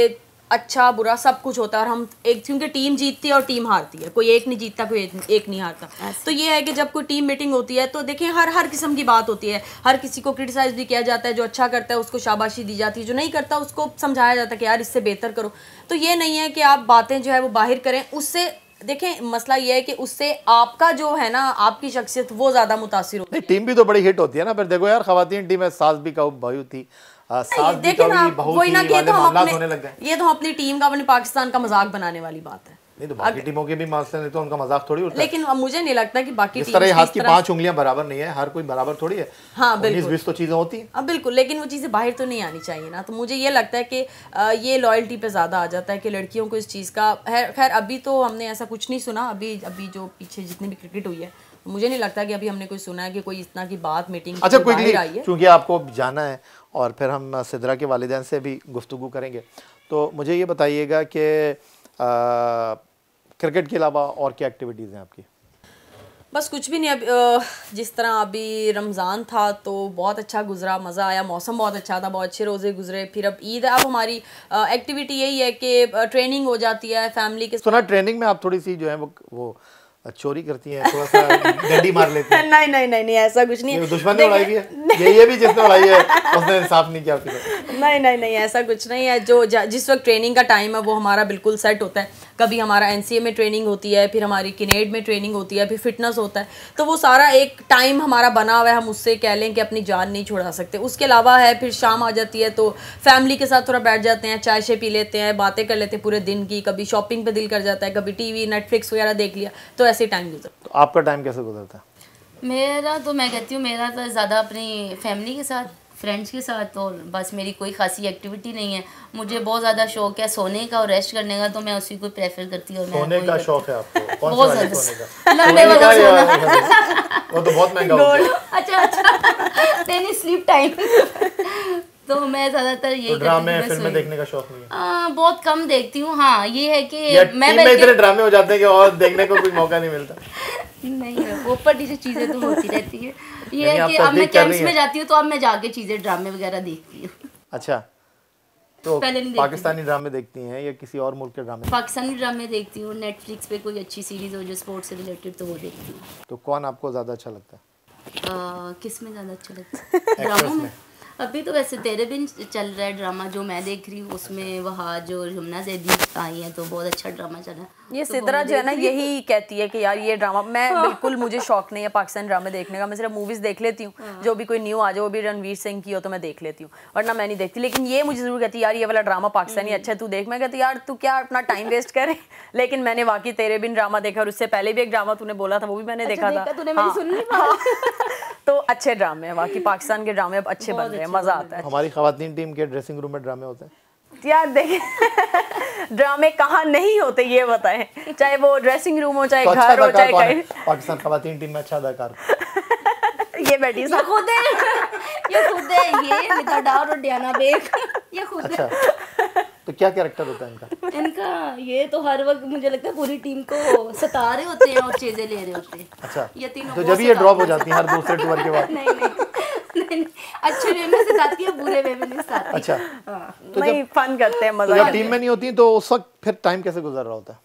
अच्छा बुरा सब कुछ होता है, और हम एक, क्योंकि टीम जीतती है और टीम हारती है, कोई एक नहीं जीतता, कोई एक नहीं हारता। तो ये है कि जब कोई टीम मीटिंग होती है तो देखें हर किस्म की बात होती है, हर किसी को क्रिटिसाइज भी किया जाता है, जो अच्छा करता है उसको शाबाशी दी जाती है, जो नहीं करता उसको समझाया जाता है कि यार इससे बेहतर करो। तो ये नहीं है कि आप बातें जो है वो बाहर करें, उससे देखें मसला ये है कि उससे आपका जो है ना, आपकी शख्सियत वो ज्यादा मुतासिर होती है। टीम भी तो बड़ी हिट होती है ना, फिर देखो यार खवातीन टीम है, सास भी कहो बहू थी, सास भी देखिए ना, कभी बहू वही ना थी, कि ये वाले तो हम मामलात होने लग गए। ये तो हम अपनी टीम का, अपने पाकिस्तान का मजाक बनाने वाली बात है। नहीं तो बाकी टीमों के भी मामले नहीं तो उनका मजाक थोड़ी उड़ता है। लेकिन अब मुझे नहीं लगता कि बाकी इस तरह हाथ की 5 उंगलियां बराबर नहीं है, हर कोई बराबर थोड़ी है। हाँ बिल्कुल 19-20 तो चीजें होती हैं। अब बिल्कुल, लेकिन वो चीज़ें बाहर तो नहीं आनी चाहिए ना। तो मुझे ये लगता है कि ये लॉयल्टी पे ज़्यादा आ जाता है कि लड़कियों को इस चीज़ का खैर अभी तो हमने ऐसा कुछ नहीं सुना, अभी जो पीछे जितनी भी क्रिकेट हुई है मुझे नहीं लगता कि अभी हमने कोई सुना है कि कोई इतना की बात मीटिंग अच्छा बाहर आई है। क्योंकि आपको जाना है और फिर हम सिदरा के वालिदैन से भी गुफ्तगू करेंगे, तो मुझे ये बताइएगा कि क्रिकेट के अलावा और क्या एक्टिविटीज़ हैं आपकी? बस कुछ भी नहीं। अब जिस तरह अभी रमज़ान था तो बहुत अच्छा गुजरा, मज़ा आया, मौसम बहुत अच्छा था, बहुत अच्छे रोज़े गुजरे। फिर अब ईद है, अब हमारी एक्टिविटी यही है कि ट्रेनिंग हो जाती है फैमिली के। सुना ट्रेनिंग में आप थोड़ी सी जो है वो चोरी करती हैं, थोड़ा सा डंडी मार लेती हैं। नहीं ऐसा कुछ नहीं है। दुश्मन ने उड़ाई भी है, ये भी जिसने उड़ाई है उसने इंसाफ नहीं किया। नहीं ऐसा कुछ नहीं है। जिस वक्त ट्रेनिंग का टाइम है वो हमारा बिल्कुल सेट होता है। कभी हमारा एनसीए में ट्रेनिंग होती है, फिर हमारी किनेड में ट्रेनिंग होती है, फिर फिटनेस होता है, तो वो सारा एक टाइम हमारा बना हुआ है। हम उससे कह लें कि अपनी जान नहीं छुड़ा सकते। उसके अलावा है फिर शाम आ जाती है तो फैमिली के साथ थोड़ा बैठ जाते हैं, चाय शे पी लेते हैं, बातें कर लेते हैं पूरे दिन की। कभी शॉपिंग पे दिल कर जाता है, कभी टीवी नेटफ्लिक्स वगैरह देख लिया, तो ऐसे टाइम गुजरता। तो आपका टाइम कैसे गुजरता है? मेरा तो मैं कहती हूँ मेरा तो ज़्यादा अपनी फैमिली के साथ, फ्रेंड्स के साथ, और बस मेरी कोई खासी एक्टिविटी नहीं है। मुझे बहुत ज़्यादा शौक है सोने का और रेस्ट करने का, तो मैं उसी को प्रेफर करती हूँ। सोने का शौक है आपको? कौन बहुत से वाले ज़्यादा सोने का? लड़ने वाला सोना। वो तो बहुत महंगा होता है। अच्छा नहीं स्लीप टाइम। तो मैं ज़्यादातर यही तो ड्रामे फिल्में देखने का शौक नहीं है? बहुत कम देखती हूँ। हाँ ये है कि मैं इतने ड्रामे हो जाते हैं कि और देखने को कोई मौका नहीं मिलता। नहीं ऊपर नीचे चीज़ें तो होती रहती है। ये है कि अब मैं कैंप्स में जाती हूँ तो अब मैं जाके चीज़ें ड्रामे वगैरह देखती हूँ। अच्छा, तो पाकिस्तानी ड्रामे देखती हैं या किसी और मुल्क के ड्रामे? पाकिस्तानी ड्रामे देखती हूँ। नेटफ्लिक्स पे कोई अच्छी सीरीज हो जो स्पोर्ट्स से रिलेटेड तो वो देखती हूँ। तो कौन आपको ज़्यादा अच्छा लगता है? किस में ज़्यादा अच्छा लगता है? ड्रामा में? अभी तो वैसे तेरे बिन चल रहा है ड्रामा जो मैं देख रही हूँ, उसमें वहाँ जो यमुना ज़ैदी आई है तो बहुत अच्छा ड्रामा चला है। ये सिदरा जो है ना यही कहती है कि यार ये ड्रामा, मैं बिल्कुल मुझे शौक नहीं है पाकिस्तानी ड्रामे देखने का। मैं सिर्फ मूवीज़ देख लेती हूँ, जो भी कोई न्यू आ जाए, वो भी रणवीर सिंह की हो तो मैं देख लेती हूँ, वरना मैं नहीं देखती। लेकिन ये मुझे ज़रूर कहती है यार ये वाला ड्रामा पाकिस्तानी अच्छा है, तू देख। मैं कहती यार तू क्या अपना टाइम वेस्ट करे। लेकिन मैंने वाकई तेरे बिन ड्रामा देखा, और उससे पहले भी एक ड्रामा तूने बोला था वो भी मैंने देखा था। तो अच्छे ड्रामे हैं, बाकी पाकिस्तान के ड्रामे अब अच्छे बन रहे हैं, मज़ा आता है। हमारी खवातीन टीम के ड्रेसिंग रूम में ड्रामे होते हैं यार देखें ड्रामे कहाँ नहीं होते ये बताएं, चाहे वो ड्रेसिंग रूम हो, चाहे घर हो, चाहे कहीं। पाकिस्तान खवातीन टीम में अच्छा अदाकार ये बेटी सा खुद है, ये निदा डार और डियाना बेग, ये खुद है। अच्छा, तो क्या कैरेक्टर होता है इनका? ये तो हर वक्त मुझे लगता है पूरी टीम को सता रहे होते हैं और चीजें ले रहे होते हैं। अच्छा, ये तीनों तो जब ये ड्रॉप हो जाती है हर दूसरे टूर के बाद? नहीं, अच्छे वे में सताती है, बुरे वे में नहीं सताती। अच्छा, तो नहीं फन करते हैं, मजा। जब टीम में नहीं होती तो उस वक्त फिर टाइम कैसे गुजर रहा होता है?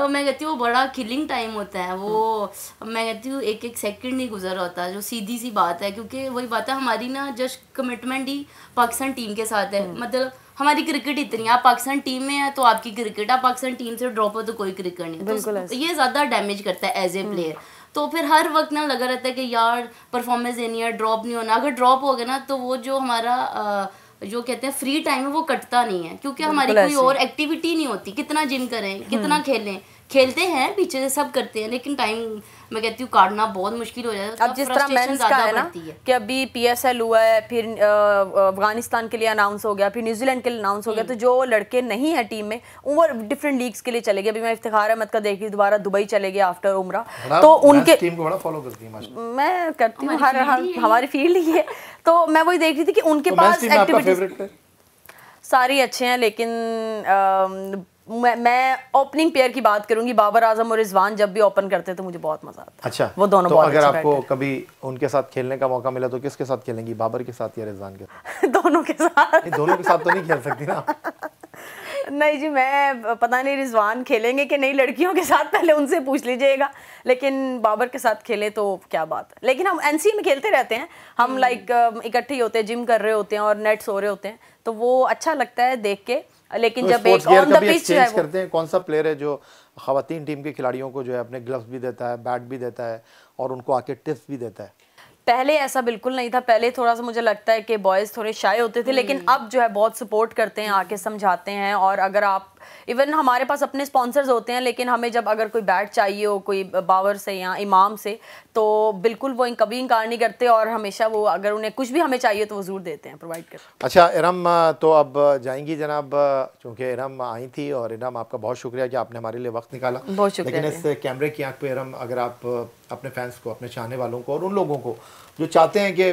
मैं कहती हूँ वो बड़ा किलिंग टाइम होता है वो। मैं कहती हूँ एक एक सेकंड नहीं गुजर होता, जो सीधी सी बात है। क्योंकि वही बात है हमारी ना, जस्ट कमिटमेंट ही पाकिस्तान टीम के साथ है। मतलब हमारी क्रिकेट इतनी, आप पाकिस्तान टीम में है तो आपकी क्रिकेट, आप पाकिस्तान टीम से ड्रॉप हो तो कोई क्रिकेट नहीं। तो ये ज़्यादा डैमेज करता है एज ए प्लेयर। तो फिर हर वक्त ना लगा रहता है कि यार परफॉर्मेंस देनी है, ड्रॉप नहीं होना। अगर ड्रॉप हो गया ना तो वो जो हमारा जो कहते हैं फ्री टाइम है वो कटता नहीं है, क्योंकि हमारी कोई और एक्टिविटी नहीं होती। कितना जिम करें, कितना खेलें, खेलते हैं पीछे से सब करते हैं, लेकिन टाइम मैं कहती हूँ काटना बहुत मुश्किल हो जाता है। अब जिस तरह मेंस का है ना कि अभी पीएसएल हुआ है, फिर अफगानिस्तान के लिए अनाउंस हो गया, फिर न्यूजीलैंड के लिए अनाउंस हो गया, तो जो लड़के नहीं है टीम में वो डिफरेंट लीग्स के लिए चले गए। अभी मैं इफ्तिखार अहमद का देख रही दोबारा दुबई चले गए आफ्टर उम्रा, तो उनके टीम को बड़ा फॉलो करती है। मैं करती हूँ, हमारी फील्ड ही है, तो मैं वही देख रही थी कि उनके पास एक्टिविटीज। सारी अच्छे हैं, लेकिन मैं ओपनिंग पेयर की बात करूंगी। बाबर आजम और रिजवान जब भी ओपन करते हैं तो मुझे बहुत मजा आता है। अच्छा, वो दोनों तो बहुत अगर अच्छे आपको कभी उनके साथ खेलने का मौका मिला तो किसके साथ खेलेंगी, बाबर के साथ या रिजवान के साथ? दोनों के साथ। दोनों के साथ तो नहीं खेल सकती ना। नहीं जी, मैं पता नहीं रिजवान खेलेंगे कि नहीं, लड़कियों के साथ पहले उनसे पूछ लीजिएगा, लेकिन बाबर के साथ खेले तो क्या बात है। लेकिन हम एनसी में खेलते रहते हैं, हम लाइक इकट्ठे ही होते हैं, जिम कर रहे होते हैं और नेट्स हो रहे होते हैं, तो वो अच्छा लगता है देख के। लेकिन तो जब एक ऑन द पिच है वो करते हैं, कौन सा प्लेयर है जो खवातीन टीम के खिलाड़ियों को जो है अपने ग्लव्स भी देता है, बैट भी देता है और उनको आके टिप्स भी देता है? पहले ऐसा बिल्कुल नहीं था। पहले थोड़ा सा मुझे लगता है कि बॉयज़ थोड़े शाय होते थे, लेकिन अब जो है बहुत सपोर्ट करते हैं, आके समझाते हैं। और अगर आप इवन हमारे पास अपने स्पॉन्सर्स होते हैं, लेकिन हमें जब अगर कोई बैट चाहिए हो कोई बावर से या इमाम से, तो बिल्कुल वो कभी इनकार नहीं करते और हमेशा वो अगर उन्हें कुछ भी हमें चाहिए तो वो ज़रूर देते हैं, प्रोवाइड करते हैं। अच्छा इरम, तो अब जाएंगी जनाब, चूँकि इरम आई थी, और इरम आपका बहुत शुक्रिया कि आपने हमारे लिए वक्त निकाला। बहुत शुक्रिया। लेकिन इस कैमरे की आंख पे इरम, अगर आप अपने फैंस को, अपने चाहने वालों को और उन लोगों को जो चाहते हैं कि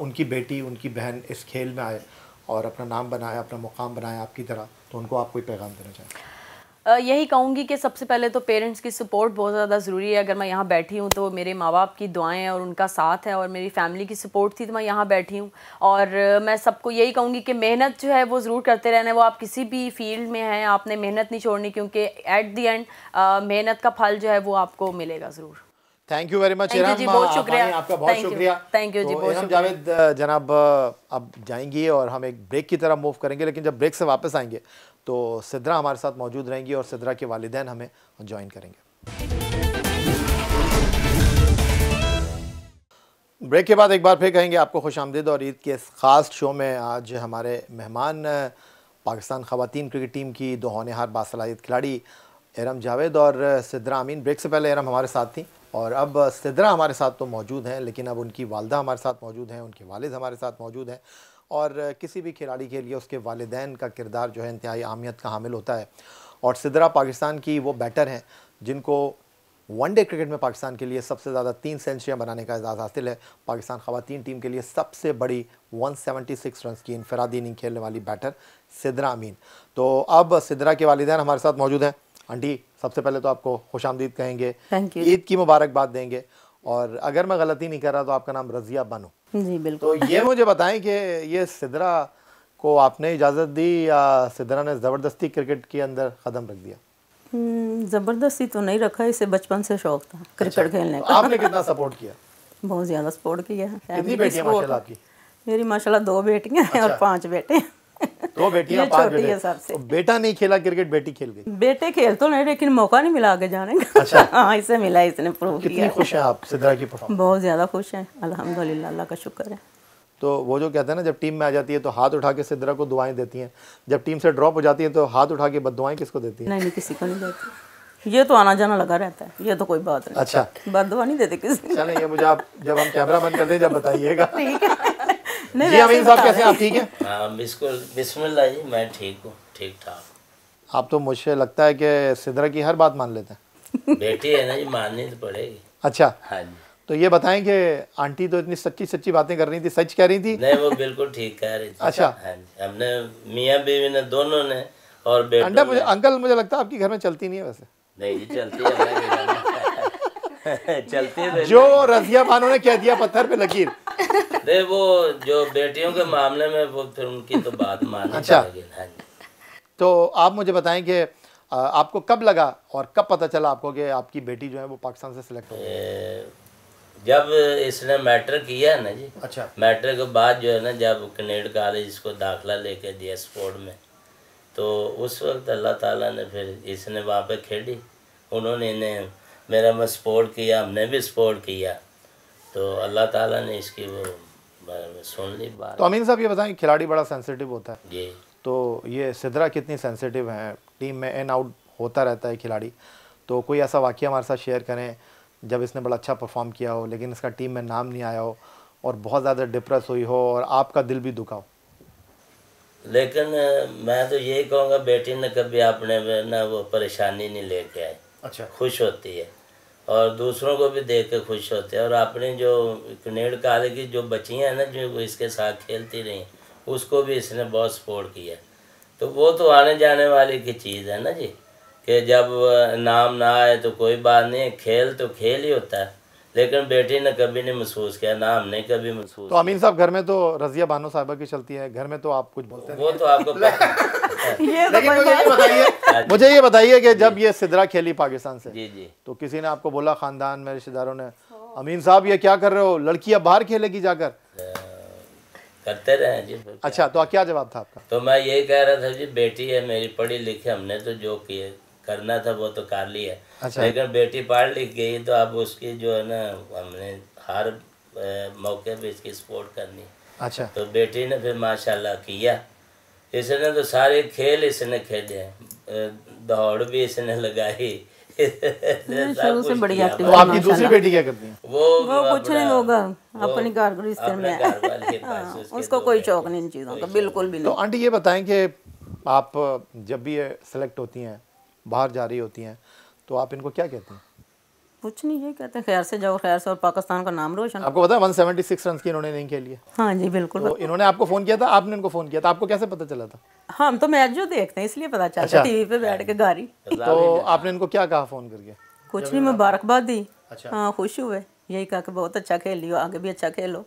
उनकी बेटी, उनकी बहन इस खेल में आए और अपना नाम बनाए, अपना मुकाम बनाए आपकी तरह, तो उनको आप कोई पैगाम देना चाहें? यही कहूँगी कि सबसे पहले तो पेरेंट्स की सपोर्ट बहुत ज़्यादा ज़रूरी है। अगर मैं यहाँ बैठी हूँ तो मेरे माँ बाप की दुआएं और उनका साथ है, और मेरी फैमिली की सपोर्ट थी तो मैं यहाँ बैठी हूँ। और मैं सबको यही कहूँगी कि मेहनत जो है वो ज़रूर करते रहना है। वो आप किसी भी फील्ड में हैं, आपने मेहनत नहीं छोड़नी, क्योंकि एट द एंड मेहनत का फल जो है वो आपको मिलेगा ज़रूर। Thank you very much Iram ji, बहुत शुक्रिया, आपका बहुत शुक्रिया। थैंक यू जी, बहुत इरम शुक्रिया। जावेद जनाब अब जाएंगी और हम एक ब्रेक की तरफ मूव करेंगे, लेकिन जब ब्रेक से वापस आएंगे तो सिद्रा हमारे साथ मौजूद रहेंगी और सिद्रा के वालिदैन हमें ज्वाइन करेंगे। ब्रेक के बाद एक बार फिर कहेंगे आपको खुशामदीद, और ईद के इस ख़ास शो में आज हमारे मेहमान पाकिस्तान ख़वातीन क्रिकेट टीम की दो होनहार बासलाहियत खिलाड़ी इरम जावेद और सिद्रा अमीन। ब्रेक से पहले इरम हमारे साथ थी और अब सिद्रा हमारे साथ तो मौजूद हैं, लेकिन अब उनकी वालदा हमारे साथ मौजूद हैं, उनके वालिद हमारे साथ मौजूद हैं। और किसी भी खिलाड़ी के लिए उसके वालिदैन का किरदार जो है इंतहाई अहमियत का हामिल होता है। और सिद्रा पाकिस्तान की वो बैटर हैं जिनको वनडे क्रिकेट में पाकिस्तान के लिए सबसे ज़्यादा 3 सेंचुरियाँ बनाने का एजाज़ हासिल है। पाकिस्तान ख़वातीन टीम के लिए सबसे बड़ी 176 रन की इनफरादी इनिंग खेलने वाली बैटर सिद्रा अमीन। तो अब सिद्रा के वालिदैन हमारे साथ मौजूद हैं। आंटी, सबसे पहले तो आपको खुशामदीद कहेंगे, ईद की मुबारकबाद देंगे, और अगर मैं गलती नहीं कर रहा तो आपका नाम रज़िया बानो? जी बिल्कुल। तो ये मुझे बताएं कि ये सिद्रा को आपने इजाज़त दी या सिद्रा ने ज़बरदस्ती क्रिकेट के अंदर कदम रख दिया? ज़बरदस्ती तो नहीं रखा, इसे बचपन से शौक था क्रिकेट खेलने का। आपने कितना सपोर्ट किया? बहुत ज़्यादा सपोर्ट किया है। कितनी बेटियां माशाल्लाह आपकी? मेरी माशाल्लाह 2 बेटियां हैं और 5 बेटे। 2 बेटियां, 5 बेटे। सबसे तो बेटा नहीं खेला क्रिकेट, बेटी खेल गई? बेटे खेल तो नहीं, लेकिन मौका नहीं मिला आगे जाने का। अच्छा। हाँ, इसे मिला, इसने प्रूव किया। कितनी खुश हैं आप सिद्रा की परफॉर्मेंस? बहुत ज़्यादा खुश हैं, अल्हम्दुलिल्लाह, अल्लाह का शुक्र है। तो वो जो कहते हैं ना, जब टीम में आ जाती है तो हाथ उठा के सिद्रा को दुआएं देती हैं, जब टीम से ड्रॉप हो जाती है तो हाथ उठा के बददुआएं किसको देती हैं? नहीं, किसी को नहीं देती, ये तो आना जाना लगा रहता है, ये तो कोई बात नहीं। अच्छा, बददुआ नहीं देते किसी। चलें, ये मुझे आप जब हम कैमरा बंद करते हैं जब बताइएगा। ठीक है। नहीं, जी अमीन साहब, कैसे हैं आप? ठीक है? हाँ बिल्कुल, बिस्मिल्लाह जी, मैं ठीक हूँ, ठीक ठाक। आप तो मुझे लगता है कि सिद्रा की हर बात मान लेते हैं। बेटी है ना जी, माननी तो पड़ेगी। अच्छा, हाँ जी। तो ये बताएं कि आंटी तो इतनी सच्ची सच्ची बातें कर रही थी, सच कह रही थी? नहीं, वो बिल्कुल ठीक कह रही थी। अच्छा। हाँ जी, हमने मियाँ बीवी ने, दोनों ने, और बेटों ने। अंकल मुझे लगता है आपके घर में चलती नहीं है वैसे। नहीं जी, चलती है अल्लाह के घर में। चलती है जो रज़िया बानो ने कह दिया पत्थर पे लकीर। नहीं, वो जो बेटियों के मामले में वो फिर उनकी तो बात माननी अच्छा। पड़ेगी। हाँ जी। तो आप मुझे बताएं कि आपको कब लगा और कब पता चला आपको कि आपकी बेटी जो है वो पाकिस्तान से सिलेक्ट हो गई? जब इसने मैट्रिक किया है ना जी। अच्छा। मैट्रिक के बाद जो है ना, जब कनेड कॉलेज इसको दाखिला लेके दिया स्पोर्ट में, तो उस वक्त अल्लाह ताला ने फिर इसने वहाँ पे खेली, उन्होंने इन्हें मेरा में सपोर्ट किया, हमने भी सपोर्ट किया, तो अल्लाह ताला ने इसकी वो सुन ली बात। तो अमीन साहब ये बताएं, खिलाड़ी बड़ा सेंसिटिव होता है जी, तो ये सिद्रा कितनी सेंसिटिव है? टीम में इन आउट होता रहता है खिलाड़ी, तो कोई ऐसा वाक़या हमारे साथ शेयर करें जब इसने बड़ा अच्छा परफॉर्म किया हो लेकिन इसका टीम में नाम नहीं आया हो और बहुत ज़्यादा डिप्रेस हुई हो और आपका दिल भी दुखा हो? लेकिन मैं तो यही कहूँगा, बेटी ने कभी अपने में ना वो परेशानी नहीं लेके आई। अच्छा। खुश होती है और दूसरों को भी देख के खुश होते हैं। और अपनी जो कनेड कॉलेज की जो बच्चियाँ हैं ना, जो इसके साथ खेलती रही, उसको भी इसने बहुत सपोर्ट किया। तो वो तो आने जाने वाली की चीज़ है ना जी, कि जब नाम ना आए तो कोई बात नहीं, खेल तो खेल ही होता है। लेकिन बेटी ने कभी नहीं महसूस किया, ना हमने कभी महसूस तो अमीन साहब घर में तो रज़िया बानो साहिबा की चलती है, घर में तो आप कुछ बोलते किया। वो तो आपको ये तो लेकिन मुझे ये बताइए कि जब ये सिदरा खेली पाकिस्तान से, जी जी, तो किसी ने आपको बोला, खानदान में रिश्तेदारों ने, अमीन साहब ये क्या कर रहे हो, लड़की अब बाहर खेलेगी जाकर? करते रहे जी। अच्छा, तो क्या जवाब था आपका? तो मैं यही कह रहा था जी, बेटी है मेरी, पढ़ी लिखी, हमने तो जो किए करना था वो तो कर लिया। अच्छा। लेकिन बेटी पढ़ लिख गई तो अब उसकी जो है ना, हमने हर मौके पे इसकी सपोर्ट करनी। अच्छा, तो बेटी ने फिर माशाल्लाह किया, इसने तो सारे खेल इसने खेले हैं, दौड़ भी इसने लगाई। शुरू से बड़ी एक्टिव तो आपकी दूसरी बेटी क्या करती है? वो कुछ नहीं होगा, अपनी घर गृहस्थी अपने में घर वाले के पास उसके उसको दो कोई बेटे। शौक नहीं इन चीज़ों का, बिल्कुल भी तो नहीं। आंटी ये बताएं कि आप जब भी ये सेलेक्ट होती हैं, बाहर जा रही होती हैं, तो आप इनको क्या कहती हैं? कुछ नहीं, ये कहते हैं खैर से जाओ, खैर से, और पाकिस्तान का नाम रोशन। आपको पता है 176 रन की इन्होंने नहीं खेली है? हाँ जी बिल्कुल। तो इन्होंने आपको फ़ोन किया था, आपने इनको फ़ोन किया था, आपको कैसे पता चला था? हम तो मैच जो देखते हैं इसलिए पता चलता अच्छा। है, टीवी पे बैठ के गारी। तो आपने इनको क्या कहा फ़ोन करके? कुछ नहीं, मुबारकबाद दी। अच्छा। हाँ, खुश हुए, यही कहा कि बहुत अच्छा खेल लियो, आगे भी अच्छा खेलो।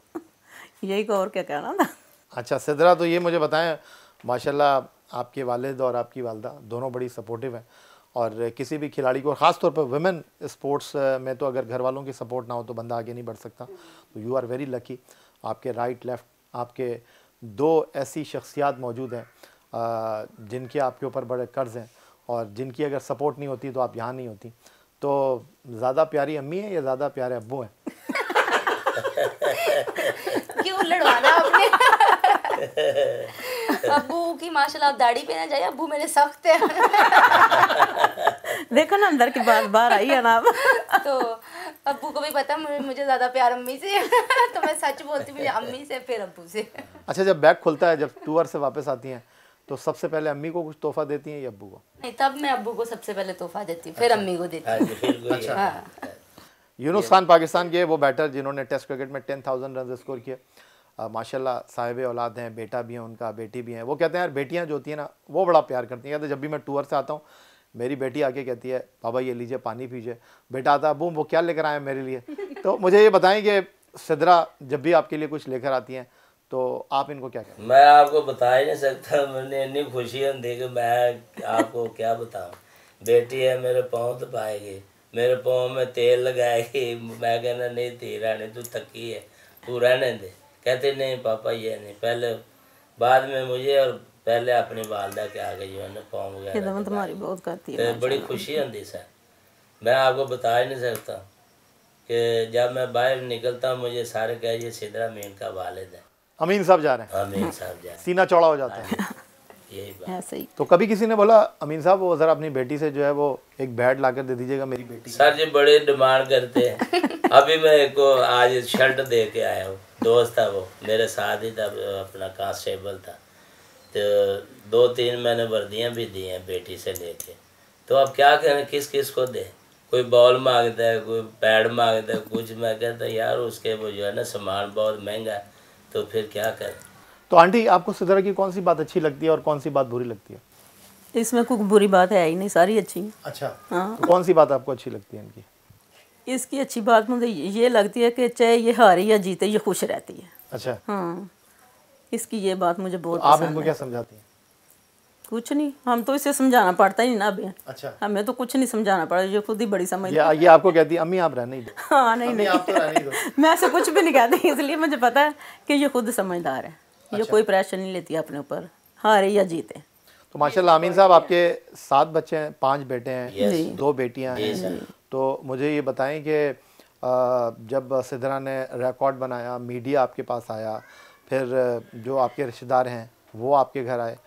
यही को और क्या कहना था। अच्छा सिदरा, तो ये मुझे बताएं, माशाल्लाह आपके वालिद और आपकी वालदा दोनों बड़ी सपोर्टिव हैं, और किसी भी खिलाड़ी को, ख़ास तौर पर वुमेन स्पोर्ट्स में तो अगर घर वालों की सपोर्ट ना हो तो बंदा आगे नहीं बढ़ सकता। तो यू आर वेरी लकी, आपके राइट लेफ़्ट आपके दो ऐसी शख्सियात मौजूद हैं जिनके आपके ऊपर बड़े कर्ज़ हैं, और जिनकी अगर सपोर्ट नहीं होती तो आप यहाँ नहीं होती। तो ज़्यादा प्यारी अम्मी है या ज़्यादा प्यारे अब्बू हैं? क्यों लड़वाना आपने? अब्बू की माशाल्लाह आप दाढ़ी पे ना जाए, अब्बू मेरे सख्त है। देखो ना अंदर की बात बाहर आई है ना अब। तो अब्बू को भी पता मुझे ज़्यादा प्यार अम्मी से है। तो मैं सच बोलती हूँ, मुझे अम्मी से फिर अब्बू से। अच्छा, जब बैग खुलता है, जब टूर से वापस आती हैं, तो सबसे पहले अम्मी को कुछ तोहफा देती हैं या अब्बू को? नहीं, तब मैं अब्बू को सबसे पहले तोहफा देती हूँ, फिर अम्मी को देती हाँ हूँ। जी, फिर कोई है। हाँ। यूनुस खान पाकिस्तान के वो बैटर जिन्होंने टेस्ट क्रिकेट में 10,000 रन स्कोर किए, माशाल्लाह साहिब औलाद हैं, बेटा भी है उनका, बेटी भी हैं। वो कहते हैं यार बेटियां जो होती हैं ना वो बड़ा प्यार करती हैं। कहते हैं जब भी मैं टूर से आता हूँ मेरी बेटी आके कहती है बाबा ये लीजिए पानी पीजिए, बेटा आता अबू वो क्या लेकर आए हैं मेरे लिए। तो मुझे ये बताएं कि सिदरा जब भी आपके लिए कुछ लेकर आती हैं तो आप इनको क्या कहते हैं? मैं आपको बता ही नहीं सकता, मैंने इतनी खुशी होती कि मैं आपको क्या बताऊं। बेटी है मेरे पाँव तो पाएगी, मेरे पाँव में तेल लगाएगी, मैं कहना नहीं धी रानी तू थकी है, तू रहने दे। कहते नहीं पापा ये नहीं, पहले बाद में मुझे और पहले अपनी वालदा के आगे जो है ना पाँव वगैरह खिदमत तुम्हारी बहुत करती तो है। बड़ी खुशी होती सर। मैं आपको बता ही नहीं सकता कि जब मैं बाहर निकलता हूँ मुझे सारे कह ये सिदरा मीन का वालिद है। अमीन साहब जा रहे हैं, अमीन साहब जाए, सीना चौड़ा हो जाता है। यही बात। ऐसे ही। तो कभी किसी ने बोला अमीन साहब वो ज़रा अपनी बेटी से जो है वो एक बैट लाकर दे दीजिएगा मेरी बेटी? सर जी बड़े डिमांड करते हैं। अभी मैं एक को आज शर्ट दे के आया हूँ, दोस्त था वो मेरे साथ ही था, अपना कांस्टेबल था। तो 2-3 मैंने वर्दियाँ भी दी हैं बेटी से लेके। तो अब क्या करें, किस किस को दे, कोई बॉल मांगता है, कोई पैड मांगता है, कुछ। मैं कहता यार उसके वो जो है ना सामान बहुत महंगा है, तो फिर क्या करें। तो आंटी आपको सिदरा की कौन सी बात अच्छी लगती है और कौन सी बात बुरी लगती है? इसमें कोई बुरी बात है ही नहीं, सारी अच्छी है। अच्छा, हाँ। तो कौन सी बात आपको अच्छी लगती है इनकी? इसकी अच्छी बात मुझे ये लगती है कि चाहे ये हारे या जीते ये खुश रहती है। अच्छा, हाँ, इसकी ये बात मुझे तो बहुत आप पसंद इनको है। क्या समझाती हैं? कुछ नहीं, हम तो इसे समझाना पड़ता ही ना अभी। अच्छा, हमें तो कुछ नहीं समझाना पड़ा, ये खुद ही बड़ी समझ। ये आपको कहती है अम्मी आप रहने ही दो। हाँ नहीं अम्मी, नहीं, आप तो रहने ही दो। मैं ऐसे कुछ भी नहीं कहती, इसलिए मुझे पता है कि ये खुद समझदार है। ये कोई प्रेशर नहीं लेती अपने ऊपर, हारे या जीते। तो माशाल्लाह अमीन साहब आपके 7 बच्चे हैं, 5 बेटे हैं, जी। 2 बेटियां हैं। तो मुझे ये बताएं कि जब सिदरा ने रिकॉर्ड बनाया, मीडिया आपके पास आया, फिर जो आपके रिश्तेदार हैं वो आपके घर आए,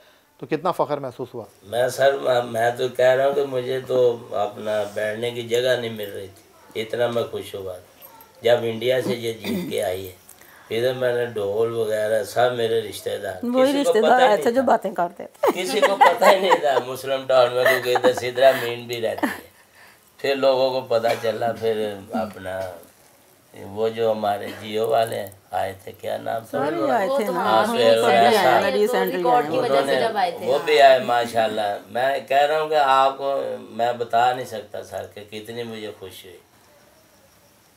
तो कितना फ़ख्र महसूस हुआ? मैं सर मैं तो कह रहा हूँ कि मुझे तो अपना बैठने की जगह नहीं मिल रही थी, इतना मैं खुश हुआ जब इंडिया से ये जीत के आई है। फिर मैंने ढोल वगैरह सब मेरे रिश्तेदार, वही रिश्तेदार आए थे जो बातें करते थे। किसी को पता ही नहीं था मुस्लिम टाउन में, क्योंकि इधर सिदरा मीन भी रहती है। फिर लोगों को पता चला, फिर अपना वो जो हमारे जियो वाले हैं आए थे, क्या नाम था सारे आए थे ना, हाँ, हम सुहेल सभी वगैरह आए सारे। ना, रिसेंटली रिकॉर्ड की आए वजह से उन्होंने जब आए थे वो भी आए माशाल्लाह। मैं कह रहा हूँ कि आपको मैं बता नहीं सकता सर कि कितनी मुझे खुशी हुई।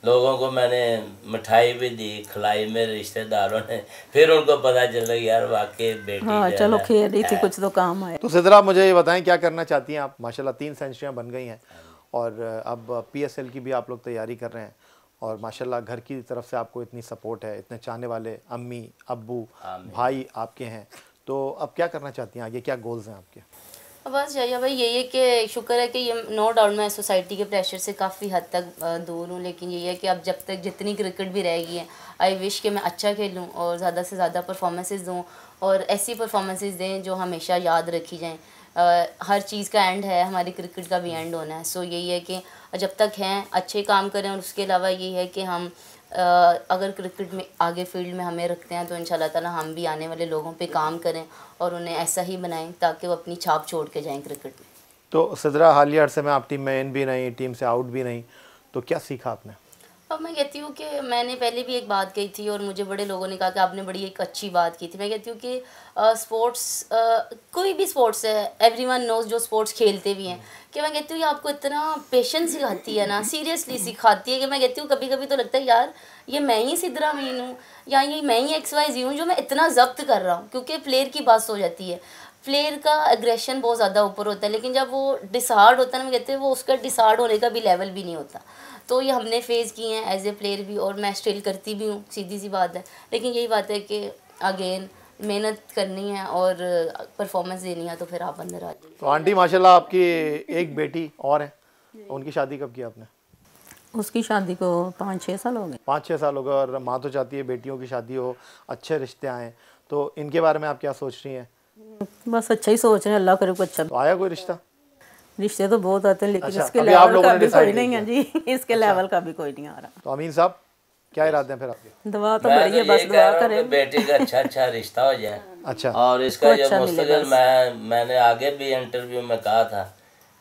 लोगों को मैंने मिठाई भी दी, खिलाई मेरे रिश्तेदारों ने, फिर उनको पता चला यार वाकई बेटी हाँ जो है चलो ना खेल रही थी, है। कुछ तो काम आए। तो सिद्रा, मुझे ये बताएं क्या करना चाहती हैं आप? माशाल्लाह 3 सेंचुरियाँ बन गई हैं और अब PSL की भी आप लोग तैयारी कर रहे हैं और माशाल्लाह घर की तरफ से आपको इतनी सपोर्ट है, इतने चाहने वाले अम्मी अब्बू भाई आपके हैं। तो अब क्या करना चाहती हैं आगे, क्या गोल्स हैं आपके? बस जया भाई यही है कि शुक्र है कि ये नो डाउट मैं सोसाइटी के प्रेशर से काफ़ी हद तक दूर हूँ, लेकिन यही है कि अब जब तक जितनी क्रिकेट भी रहेगी है, आई विश कि मैं अच्छा खेलूँ और ज़्यादा से ज़्यादा परफॉर्मेंसेस दूँ और ऐसी परफॉर्मेंसेस दें जो हमेशा याद रखी जाएँ। हर चीज़ का एंड है, हमारी क्रिकेट का भी एंड होना है। सो यही है कि जब तक हैं अच्छे काम करें और उसके अलावा यही है कि हम अगर क्रिकेट में आगे फील्ड में हमें रखते हैं तो इंशाल्लाह ताला हम भी आने वाले लोगों पे काम करें और उन्हें ऐसा ही बनाएं ताकि वो अपनी छाप छोड़ के जाएं क्रिकेट में। तो सिद्रा, हालिया अरसे में आप टीम में इन भी नहीं, टीम से आउट भी नहीं, तो क्या सीखा आपने? अब मैं कहती हूँ कि मैंने पहले भी एक बात कही थी और मुझे बड़े लोगों ने कहा कि आपने बड़ी एक अच्छी बात की थी। मैं कहती हूँ कि स्पोर्ट्स कोई भी स्पोर्ट्स है, एवरीवन नोज जो स्पोर्ट्स खेलते भी हैं, कि मैं कहती हूँ ये आपको इतना पेशेंस सिखाती है ना, सीरियसली सिखाती है कि मैं कहती हूँ कभी कभी तो लगता है यार ये मैं ही सिद्रा मीन हूँ या ये मैं ही XYZ हूँ जो मैं इतना जब्त कर रहा हूँ। क्योंकि प्लेयर की बात हो जाती है, प्लेयर का एग्रेशन बहुत ज़्यादा ऊपर होता है, लेकिन जब वो डिसहार्ड होता है ना, मैं कहते हैं वो उसका डिसहार्ड होने का भी लेवल भी नहीं होता। तो ये हमने फेस किए हैं एज ए प्लेयर भी और मैं स्टिल करती भी हूँ, सीधी सी बात है। लेकिन यही बात है कि अगेन मेहनत करनी है और परफॉर्मेंस देनी है तो फिर आप अंदर आ जाइए। तो आंटी माशाल्लाह आपकी एक बेटी और है, उनकी शादी कब की आपने? उसकी शादी को 5-6 साल हो गए। 5-6 साल हो गए और माँ तो चाहती है बेटियों की शादी हो, अच्छे रिश्ते आएँ, तो इनके बारे में आप क्या सोच रही हैं? बस अच्छा ही सोच रहे हैं, अल्लाह करे कुछ अच्छा। तो आया कोई रिश्ता? रिश्ते तो बहुत आते हैं लेकिन अच्छा, इसके अभी आप लेवल लोगों का ने भी decide कोई नहीं नहीं है जी, इसके लेवल का भी कोई नहीं आ रहा। तो अमीन साहब, क्या इरादे हैं फिर आपके? दुआ तो मैं बड़ी तो है, ये बस कह दुआ रहा हूँ कि करें। बेटी का अच्छा रिश्ता हो जाए अच्छा, और इसका जो अच्छा मिले मुस्तकिल बस। मैंने आगे भी इंटरव्यू में कहा था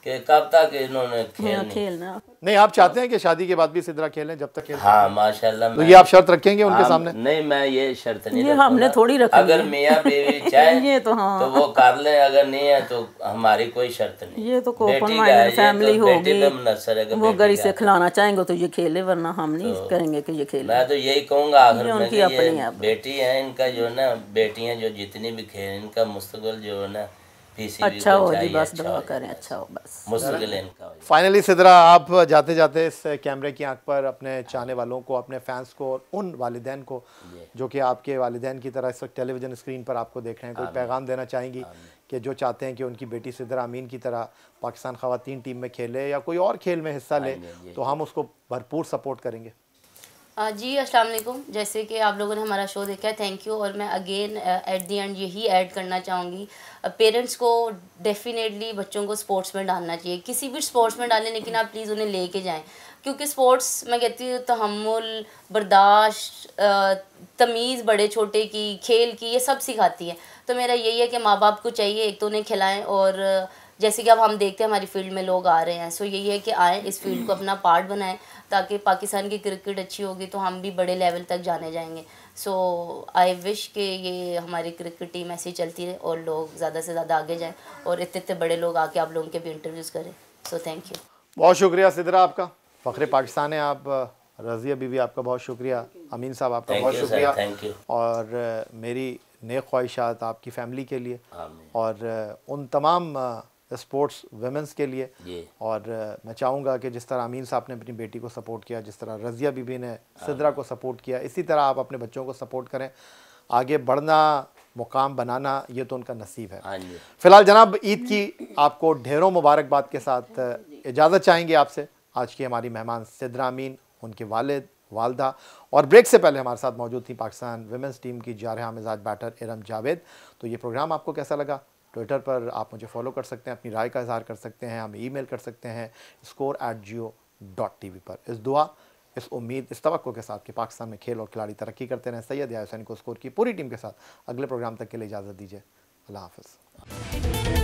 कि कब तक इन्होंने खेलनी। खेलना नहीं आप चाहते हैं कि शादी के बाद भी सिद्रा खेलें जब तक खेल? हाँ माशाल्लाह। तो ये आप शर्त रखेंगे उनके सामने? नहीं, मैं ये शर्त नहीं ये रखूंगा। हमने थोड़ी रखनी अगर है। मियाँ बीवी चाहे ये तो हाँ। तो वो कर ले, अगर नहीं है तो हमारी कोई शर्त नहीं। ये तो बेटी ओपन का है, माइंडेड ये फैमिली तो बेटी पे होगी, मुनसर है कि वो बेटी गरी का से है। खिलाना चाहेंगे तो ये खेले, वरना हम नहीं करेंगे कि ये खेले। मैं तो यही कहूँगा आखिर ये में उनकी कि अपनी ये है अब। बेटी है, इनका जो ना बेटियां जो जितनी भी खेल, इनका मुस्तकिल जो है ना PCB अच्छा को हो जी, चाहिए, बस अच्छा दुआ हो करें जाए, अच्छा हो बस। मुस्तकिल इनका हो जाए। फाइनली सिद्रा, आप जाते जाते इस कैमरे की आंख पर अपने चाहने वालों को, अपने फैंस को और उन वालिदैन को जो कि आपके वालिदैन की तरह इस वक्त टेलीविज़न स्क्रीन पर आपको देख रहे हैं, कोई पैगाम देना चाहेंगी कि जो चाहते हैं कि उनकी बेटी सिद्रा अमीन की तरह पाकिस्तान ख़वातीन टीम में खेले या कोई और खेल में हिस्सा ले, तो हम उसको भरपूर सपोर्ट करेंगे? जी अस्सलाम वालेकुम। जैसे कि आप लोगों ने हमारा शो देखा है, थैंक यू। और मैं अगेन एट दी एंड यही ऐड करना चाहूँगी, पेरेंट्स को डेफिनेटली बच्चों को स्पोर्ट्स में डालना चाहिए, किसी भी स्पोर्ट्स में डालें, लेकिन आप प्लीज़ उन्हें लेके जाएं। क्योंकि स्पोर्ट्स मैं कहती हूँ तहम्मुल, बर्दाश्त, तमीज़ बड़े छोटे की, खेल की, ये सब सिखाती है। तो मेरा यही है कि माँ बाप को चाहिए एक तो उन्हें खिलाएँ, और जैसे कि अब हम देखते हैं हमारी फील्ड में लोग आ रहे हैं, सो यही है कि आएँ, इस फील्ड को अपना पार्ट बनाएं, ताकि पाकिस्तान की क्रिकेट अच्छी होगी तो हम भी बड़े लेवल तक जाने जाएंगे। सो आई विश कि ये हमारी क्रिकेट टीम ऐसी चलती रहे और लोग ज़्यादा से ज़्यादा आगे जाएं और इतने इतने बड़े लोग आके आप लोगों के भी इंटरव्यूज़ करें। So thank you. बहुत शुक्रिया सिद्रा आपका, फ़ख्रे पाकिस्तान है आप। रज़िया बीवी आपका बहुत शुक्रिया। अमीन साहब आपका बहुत शुक्रिया। Thank you. और मेरी नेक ख्वाहिशात आपकी फ़ैमिली के लिए और उन तमाम स्पोर्ट्स वुमेंस के लिए। और मैं चाहूँगा कि जिस तरह अमीन साहब ने अपनी बेटी को सपोर्ट किया, जिस तरह रज़िया बीबी ने सिद्रा को सपोर्ट किया, इसी तरह आप अपने बच्चों को सपोर्ट करें। आगे बढ़ना, मुकाम बनाना, ये तो उनका नसीब है। फ़िलहाल जनाब, ईद की आपको ढेरों मुबारकबाद के साथ इजाज़त चाहेंगे आपसे। आज की हमारी मेहमान सिद्रा अमीन, उनके वालिद, वालदा, और ब्रेक से पहले हमारे साथ मौजूद थी पाकिस्तान विमेंस टीम की जारहा मिजाज बैटर इरम जावेद। तो ये प्रोग्राम आपको कैसा लगा? ट्विटर पर आप मुझे फॉलो कर सकते हैं, अपनी राय का इज़हार कर सकते हैं, हमें ईमेल कर सकते हैं score@geo.tv पर। इस दुआ, इस उम्मीद, इस तवक्को के साथ कि पाकिस्तान में खेल और खिलाड़ी तरक्की करते रहें, सैयद याहिया हुसैन को स्कोर की पूरी टीम के साथ अगले प्रोग्राम तक के लिए इजाज़त दीजिए। अल्लाह हाफ़िज़।